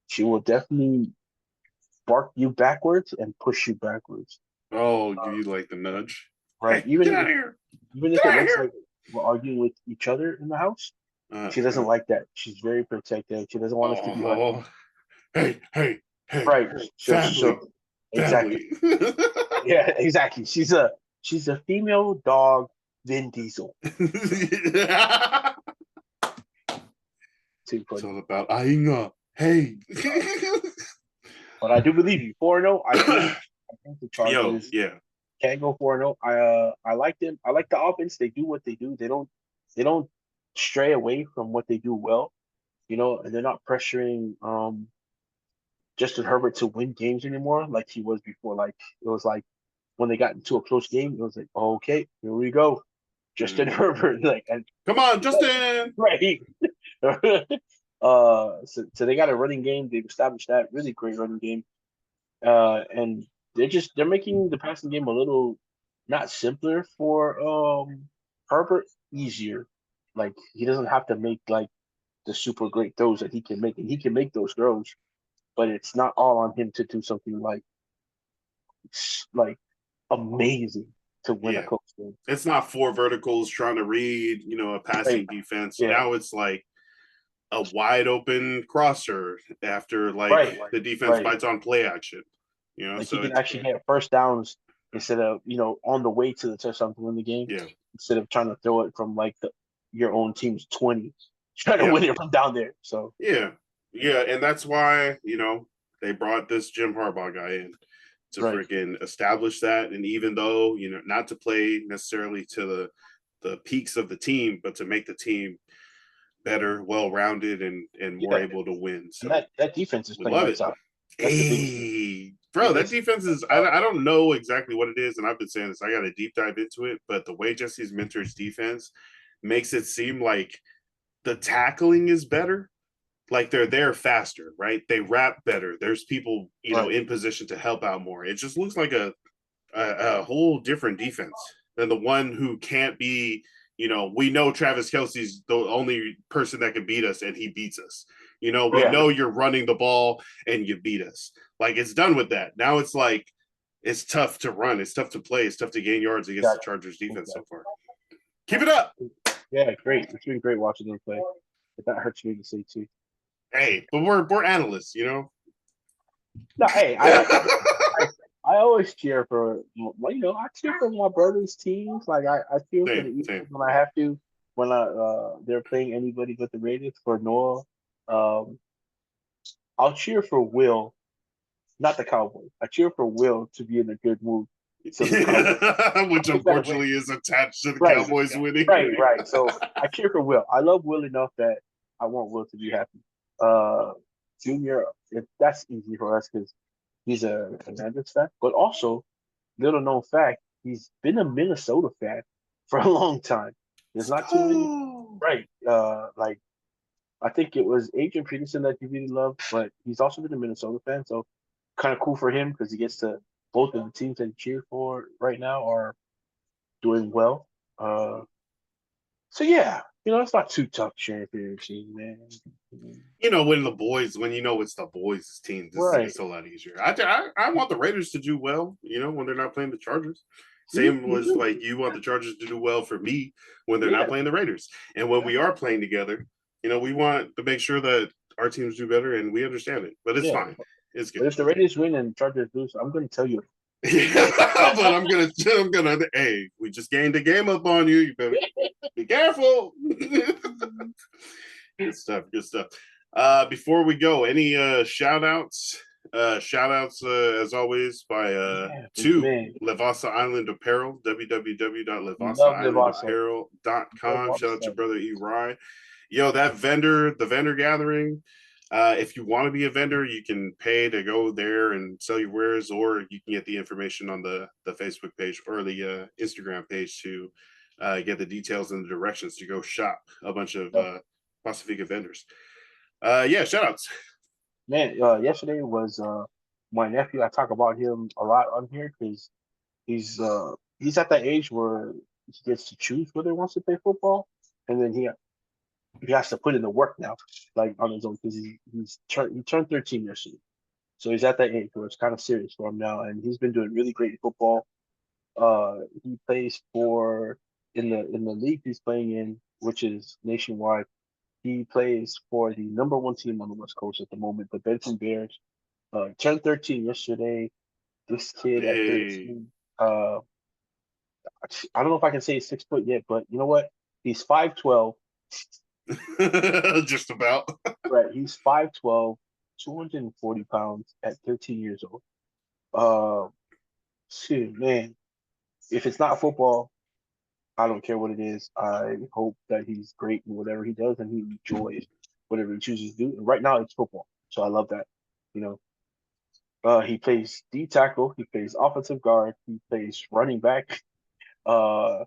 B: she will definitely bark you backwards and push you backwards.
A: Oh, give you like the nudge.
B: Right.
A: Hey, get out of here.
B: Even
A: Get
B: if it
A: out of
B: looks
A: here.
B: like we're arguing with each other in the house, she doesn't like that. She's very protective. She doesn't want us to be arguing.
A: Hey.
B: Right.
A: Family.
B: Exactly.
A: Family.
B: Yeah, exactly. She's a female dog Vin Diesel. Too
A: It's
B: funny.
A: all about eyeing up. Hey.
B: But I do believe you. 4-0. I think the Chargers
A: yeah.
B: can go 4-0. I like them. I like the offense. They do what they do. They don't stray away from what they do well. And they're not pressuring Justin Herbert to win games anymore like he was before. Like it was like when they got into a close game, it was like, oh, okay, here we go. Justin Herbert, and
A: come on, Justin.
B: right. So they got a running game. They've established that really great running game. And they're making the passing game a little not simpler for Herbert, easier. Like he doesn't have to make like the super great throws that he can make, and he can make those throws, but it's not all on him to do something like amazing to win a close game.
A: It's not 4 verticals trying to read, a passing defense. Yeah. Now it's like a wide open crosser after the defense bites on play action.
B: So he can actually get first downs instead of on the way to the touchdown to win the game.
A: Yeah.
B: Instead of trying to throw it from your own team's 20, trying to win it from down there. So
A: yeah, and that's why they brought this Jim Harbaugh guy in to freaking establish that. And even though not to play necessarily to the peaks of the team, but to make the team better, well-rounded, and more able to win. So
B: that defense is playing lights out.
A: Hey, bro, that defense is I don't know exactly what it is, and I've been saying this. I got to deep dive into it, but the way Jesse's Minter's defense makes it seem like the tackling is better. Like they're there faster, right? They wrap better. There's people, in position to help out more. It just looks like a whole different defense than the one who can't be. We know Travis Kelce's the only person that can beat us, and he beats us. We know you're running the ball and you beat us. Like it's done with that. Now it's like it's tough to run. It's tough to play. It's tough to gain yards against the Chargers defense so far. Keep it up.
B: Yeah, great. It's been great watching them play. But that hurts me to say too.
A: Hey, but we're analysts,
B: No, hey, I always cheer for I cheer for my brother's teams. Like I cheer for the Eagles when I have to. When they're playing anybody but the Raiders for Noah. I'll cheer for Will, not the Cowboys. I cheer for Will to be in a good mood. So
A: which unfortunately is attached to the Cowboys winning.
B: Right. So I cheer for Will. I love Will enough that I want Will to be happy. Junior, that's easy for us because he's a Commanders fan, but also little known fact, he's been a Minnesota fan for a long time. There's not too many, like I think it was Adrian Peterson that he really loved, but he's also been a Minnesota fan, so kind of cool for him because he gets to both of the teams that he cheered for right now are doing well. So yeah, it's not too tough cheering for your team, man.
A: When it's the boys' team, it's a lot easier. I want the Raiders to do well, when they're not playing the Chargers. Same was like you want the Chargers to do well for me when they're not playing the Raiders. And when we are playing together, we want to make sure that our teams do better, and we understand it. But it's fine. It's good.
B: But if the Raiders win and Chargers lose, I'm going to tell you.
A: But I'm gonna. Hey, we just gained a game up on you. You better be careful. Good stuff. Before we go, any shout outs? As always by to Levasa Island Apparel, www.levasaislandapparel.com. Shout out to brother E-Rye. The vendor gathering. If you want to be a vendor, you can pay to go there and sell your wares, or you can get the information on the Facebook page or the Instagram page to get the details and the directions to go shop a bunch of Pacifica vendors. Shout outs.
B: man, yesterday was my nephew. I talk about him a lot on here because he's at that age where he gets to choose whether he wants to play football, and then he has to put in the work now, like on his own because he turned 13 yesterday. So he's at that age where it's kind of serious for him now, and he's been doing really great in football. He plays for in the league he's playing in, which is nationwide. He plays for the number one team on the West Coast at the moment, the Benton Bears. Turned 13 yesterday. This kid at
A: Hey,
B: 13, I don't know if I can say he's 6 foot yet, but you know what? He's 5'12".
A: just about.
B: Right, he's 5'12", 240 pounds at 13 years old. Uh, Shoot, man. If it's not football, I don't care what it is. I hope that he's great in whatever he does and he enjoys whatever he chooses to do. And right now, it's football, so I love that. You know, he plays D tackle, he plays offensive guard, he plays running back. Uh,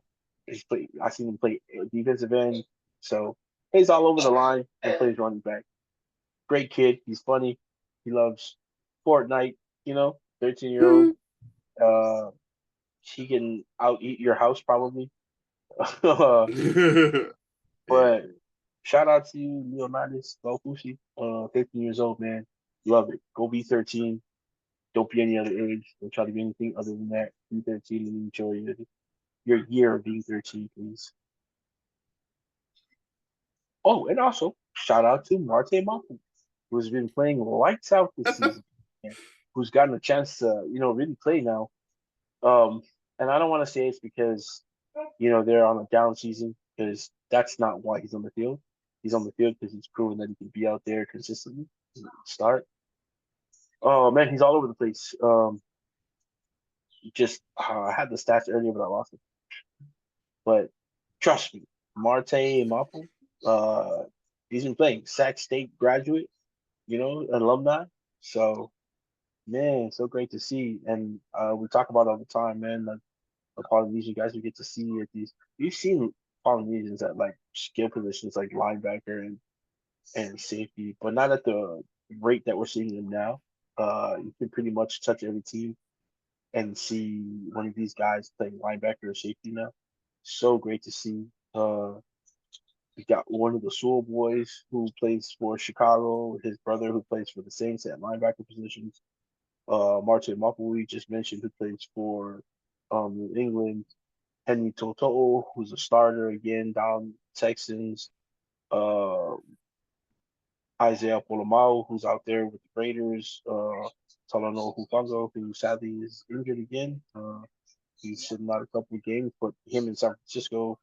B: I seen him play defensive end, so plays all over the line and plays running back. Great kid. He's funny. He loves Fortnite. 13-year-old. Uh, he can out eat your house probably.
A: Yeah.
B: But shout out to you, Leonidas Lofushi, 13 years old, man. Love it. Go be 13. Don't be any other age. Don't try to be anything other than that. Be 13 and enjoy your year of being 13, please. Oh, and also shout out to Marte Mapu, who's been playing lights out this season, and who's gotten a chance to, really play now. Um, and I don't want to say it's because, they're on a down season, because that's not why he's on the field. He's on the field because he's proven that he can be out there consistently, start. Oh man, he's all over the place. Just I had the stats earlier, but I lost it. But trust me, Marte Mapu, he's been playing. Sac State graduate, alumni. So man, so great to see. And we talk about it all the time, man. Like the Polynesian guys we get to see at these. You've seen Polynesians at like skill positions like linebacker and safety, but not at the rate that we're seeing them now. You can pretty much touch every team and see one of these guys playing linebacker or safety now. So great to see. We got one of the Sewell boys who plays for Chicago, his brother who plays for the Saints at linebacker positions. Martin Mapu, we just mentioned, who plays for New England. Henry Toto'o, who's a starter again down Texans. Uh, Isaiah Polomau, who's out there with the Raiders. Talano Hufanga, who sadly is injured again. He's sitting out a couple of games, but him in San Francisco.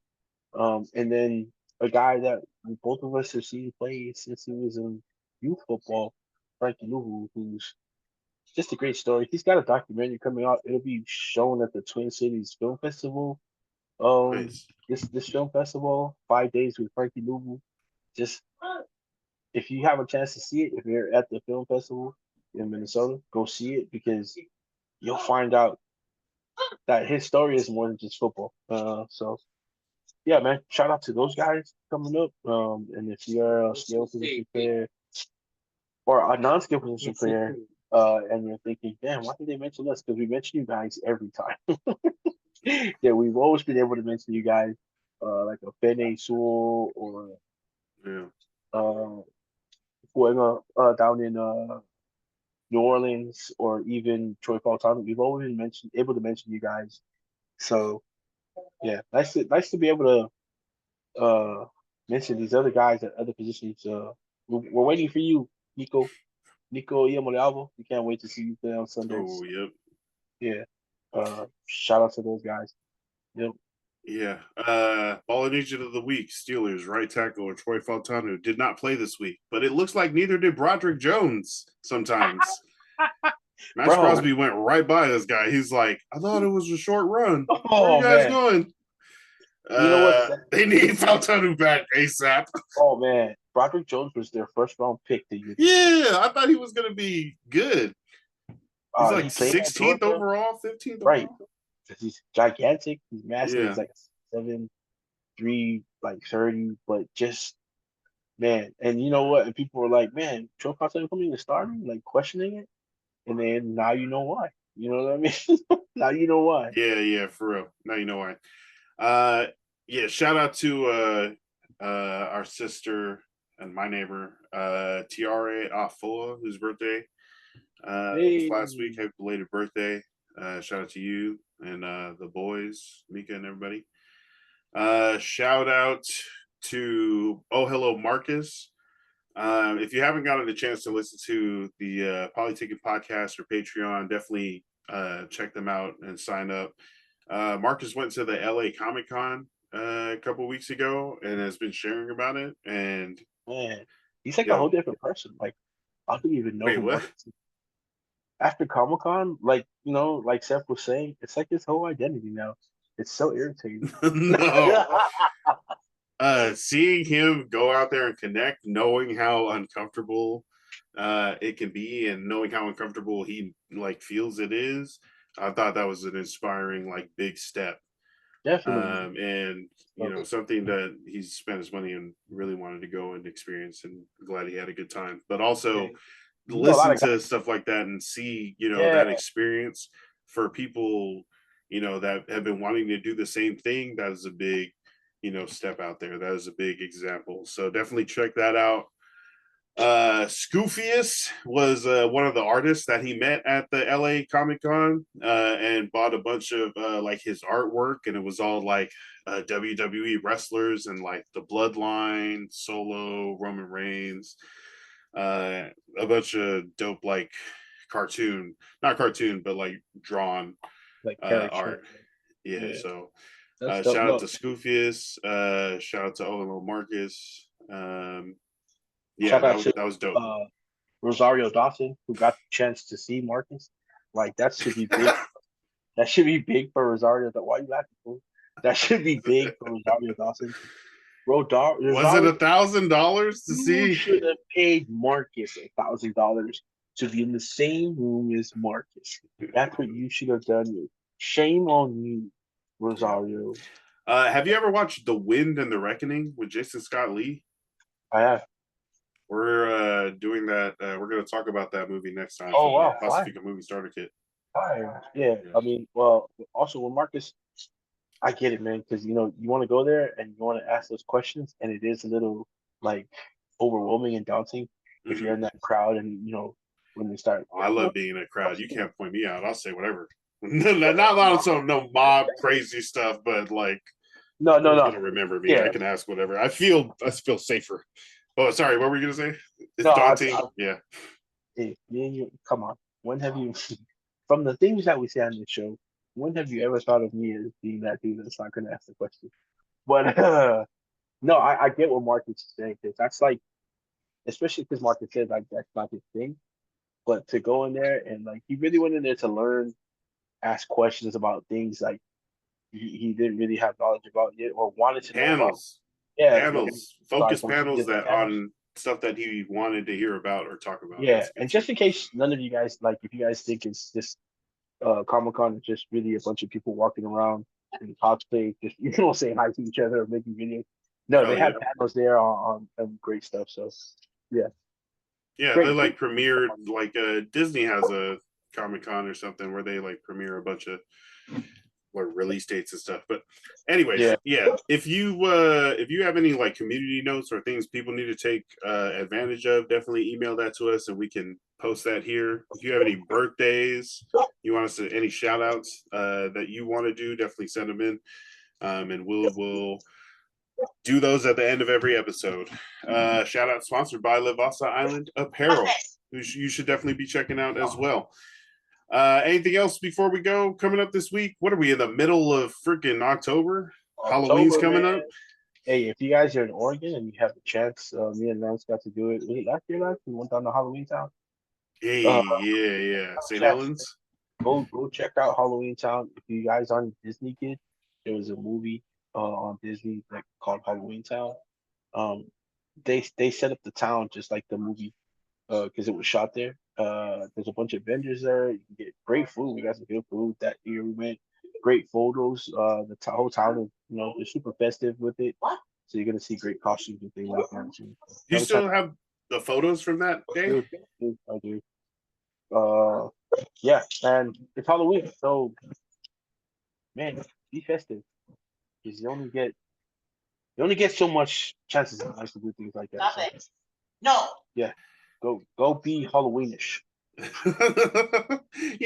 B: And then a guy that both of us have seen play since he was in youth football, Frankie Nuhu, who's just a great story. He's got a documentary coming out. It'll be shown at the Twin Cities Film Festival.
A: Nice.
B: This film festival, 5 days with Frankie Nuhu. Just if you have a chance to see it, if you're at the film festival in Minnesota, go see it because you'll find out that his story is more than just football. So yeah, man, shout out to those guys coming up. And if you're a skill position player or a non-skill position player, and you're thinking, damn, why did they mention us? Because we mention you guys every time. Yeah, we've always been able to mention you guys, like a Fene Sewell or
A: Yeah.
B: whoever down in New Orleans or even Troy Fautano. We've always been able to mention you guys. So yeah, nice to be able to mention these other guys at other positions. We're waiting for you, Nico Iamoleavo. We can't wait to see you play on Sundays.
A: Oh, yep.
B: Yeah. Shout out to those guys. Yep.
A: Yeah. Ballinesian of the week, Steelers, right tackle or Troy Fautanu did not play this week, but it looks like neither did Broderick Jones sometimes. Max
B: Bro.
A: Crosby went right by this guy. He's like, I thought it was a short run. Where
B: Oh
A: are you guys
B: man.
A: going?
B: You know what?
A: They need Fautanu back ASAP.
B: Oh man. Broderick Jones was their first round pick the year.
A: Yeah, I thought he was going to be good. He's like
B: He played at
A: 16th
B: Georgia.
A: overall, 15th
B: Right.
A: overall.
B: He's gigantic. He's massive.
A: Yeah.
B: He's like 7'3", like 30, but just man. And you know what? And people were like, man, Joe Constantine coming to starting, like questioning it. And then now you know why. You know what I mean? Now you know why.
A: Yeah, for real. Now you know why. Yeah, shout out to our sister and my neighbor, Tiare Afoa, whose birthday was
B: Hey,
A: last week. Happy belated birthday. Shout out to you and the boys, Mika and everybody. Shout out to Hello Marcus. If you haven't gotten a chance to listen to the Polyticket podcast or Patreon, definitely check them out and sign up. Marcus went to the LA Comic Con a couple weeks ago and has been sharing about it. And
B: man, he's like a whole different person. Like I don't even know
A: wait,
B: who
A: what?
B: Marcus is. After Comic Con, like like Seth was saying, it's like his whole identity now. It's so irritating.
A: No. Seeing him go out there and connect, knowing how uncomfortable it can be, and knowing how uncomfortable he like feels it is, I thought that was an inspiring, like, big step.
B: Definitely.
A: And something that he's spent his money and really wanted to go and experience, and glad he had a good time. But also
B: You know, a lot
A: listen
B: of
A: to stuff like that and see
B: yeah,
A: that experience for people that have been wanting to do the same thing. That is a big step out there. That is a big example. So definitely check that out. Scoofius was one of the artists that he met at the LA Comic Con and bought a bunch of like his artwork, and it was all like WWE wrestlers and like the Bloodline, Solo, Roman Reigns, a bunch of dope like not cartoon, but like drawn
B: like character.
A: art. Yeah,
B: Yeah.
A: so
B: That's
A: shout
B: dope.
A: out to Scoofius, shout out to Olo Marcus. Yeah,
B: Shout out to
A: that was dope.
B: Rosario Dawson, who got the chance to see Marcus. Like that should be big. That should be big for Rosario. Why are you laughing, fool? That should be big for Rosario Dawson.
A: Was it
B: Rosario,
A: $1,000 to
B: you
A: see?
B: should have paid Marcus $1,000 to be in the same room as Marcus. That's what you should have done. Shame on you, Rosario.
A: Have you ever watched The Wind and the Reckoning with Jason Scott Lee?
B: I have.
A: We're doing that. We're going to talk about that movie next time.
B: Oh wow,
A: for the Pacifica Movie Starter Kit.
B: fire. Yeah, I mean, well, also with Marcus, I get it, man, because you want to go there and you want to ask those questions, and it is a little like overwhelming and daunting if you're in that crowd and when they start.
A: I love being in a crowd. You can't point me out. I'll say whatever. Not on some no mob crazy stuff, but like
B: No,
A: who's gonna remember me?
B: Yeah.
A: I can ask whatever. I feel safer. Oh, sorry. What were you gonna say? It's
B: No,
A: daunting. Yeah.
B: Hey, me and you, come on. When have you, from the things that we say on this show, when have you ever thought of me as being that dude that's not going to ask the question? But no, I get what Marcus is saying because that's like, especially because Marcus said like that's not his thing. But to go in there and like he really went in there to learn, ask questions about things like he didn't really have knowledge about yet or wanted to know about. Yeah,
A: Panels, focus panels that on stuff that he wanted to hear about or talk about.
B: Yeah, and just in case none of you guys like, if you guys think it's just Comic Con is just really a bunch of people walking around in cosplay, just saying hi to each other or making videos. No, they have panels there on great stuff. So yeah.
A: Yeah,
B: Great.
A: they like premiered like Disney has a Comic Con or something where they like premiere a bunch of release dates and stuff. But anyways, yeah. If you have any like community notes or things people need to take advantage of, definitely email that to us and we can post that here. If you have any birthdays, you want us to any shout outs that you want to do, definitely send them in. And we'll do those at the end of every episode. Shout out sponsored by Livasa Island Apparel, who you should definitely be checking out as well. Anything else before we go? Coming up this week? What are we in the middle of freaking October? Halloween's coming up.
B: Hey, if you guys are in Oregon and you have the chance, me and Lance got to do it. Was it last year? We went down to Halloween Town.
A: Hey, yeah. St. Helens.
B: Go check out Halloween Town. If you guys aren't Disney kids, there was a movie on Disney called Halloween Town. They set up the town just like the movie because it was shot there. There's a bunch of vendors there. You can get great food. We got some good food that year we went. Great photos. The whole town is they're super festive with it. So you're gonna see great costumes and things like that. So,
A: You still have the photos from that day?
B: I do. Yeah, and it's Halloween, so man, be festive. Because you only get so much chances in life to do things like that.
D: Stop
B: So,
D: it. No.
B: yeah, go be Halloweenish.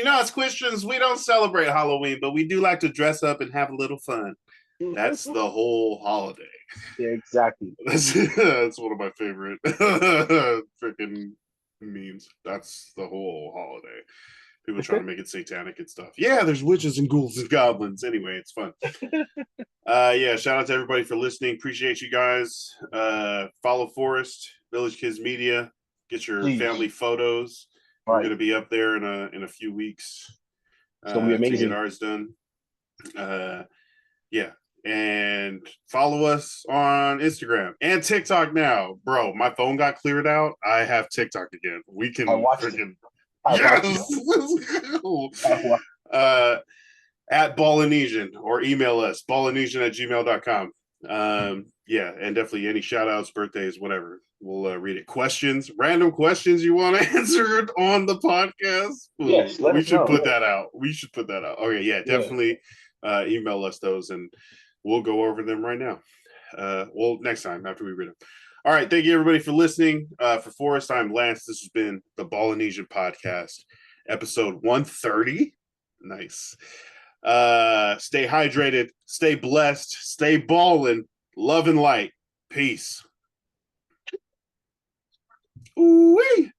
A: As Christians, we don't celebrate Halloween, but we do like to dress up and have a little fun. That's the whole holiday.
B: Yeah, exactly.
A: That's one of my favorite freaking memes. That's the whole holiday. People trying to make it satanic and stuff. Yeah, there's witches and ghouls and goblins. Anyway, it's fun. Yeah, shout out to everybody for listening. Appreciate you guys. Follow Forrest, Village Kids Media. Get your family photos. We're going to be up there in a few weeks.
B: It's going to be amazing.
A: To get ours done. Yeah. And follow us on Instagram and TikTok now. Bro, my phone got cleared out. I have TikTok again. We can freaking... Yes! At Ballinesian, or email us, ballinesian@gmail.com. Yeah, and definitely any shout-outs, birthdays, whatever. We'll read it. Questions, random questions you want answered on the podcast?
B: Yes,
A: we should put that out. We should put that out. Okay, yeah, definitely email us those, and we'll go over them right now. Well, next time after we read them. All right, thank you everybody for listening. For Forrest, I'm Lance. This has been the Ballinesian Podcast, episode 130. Nice. Stay hydrated, stay blessed, stay ballin', love and light. Peace. Ooh-wee.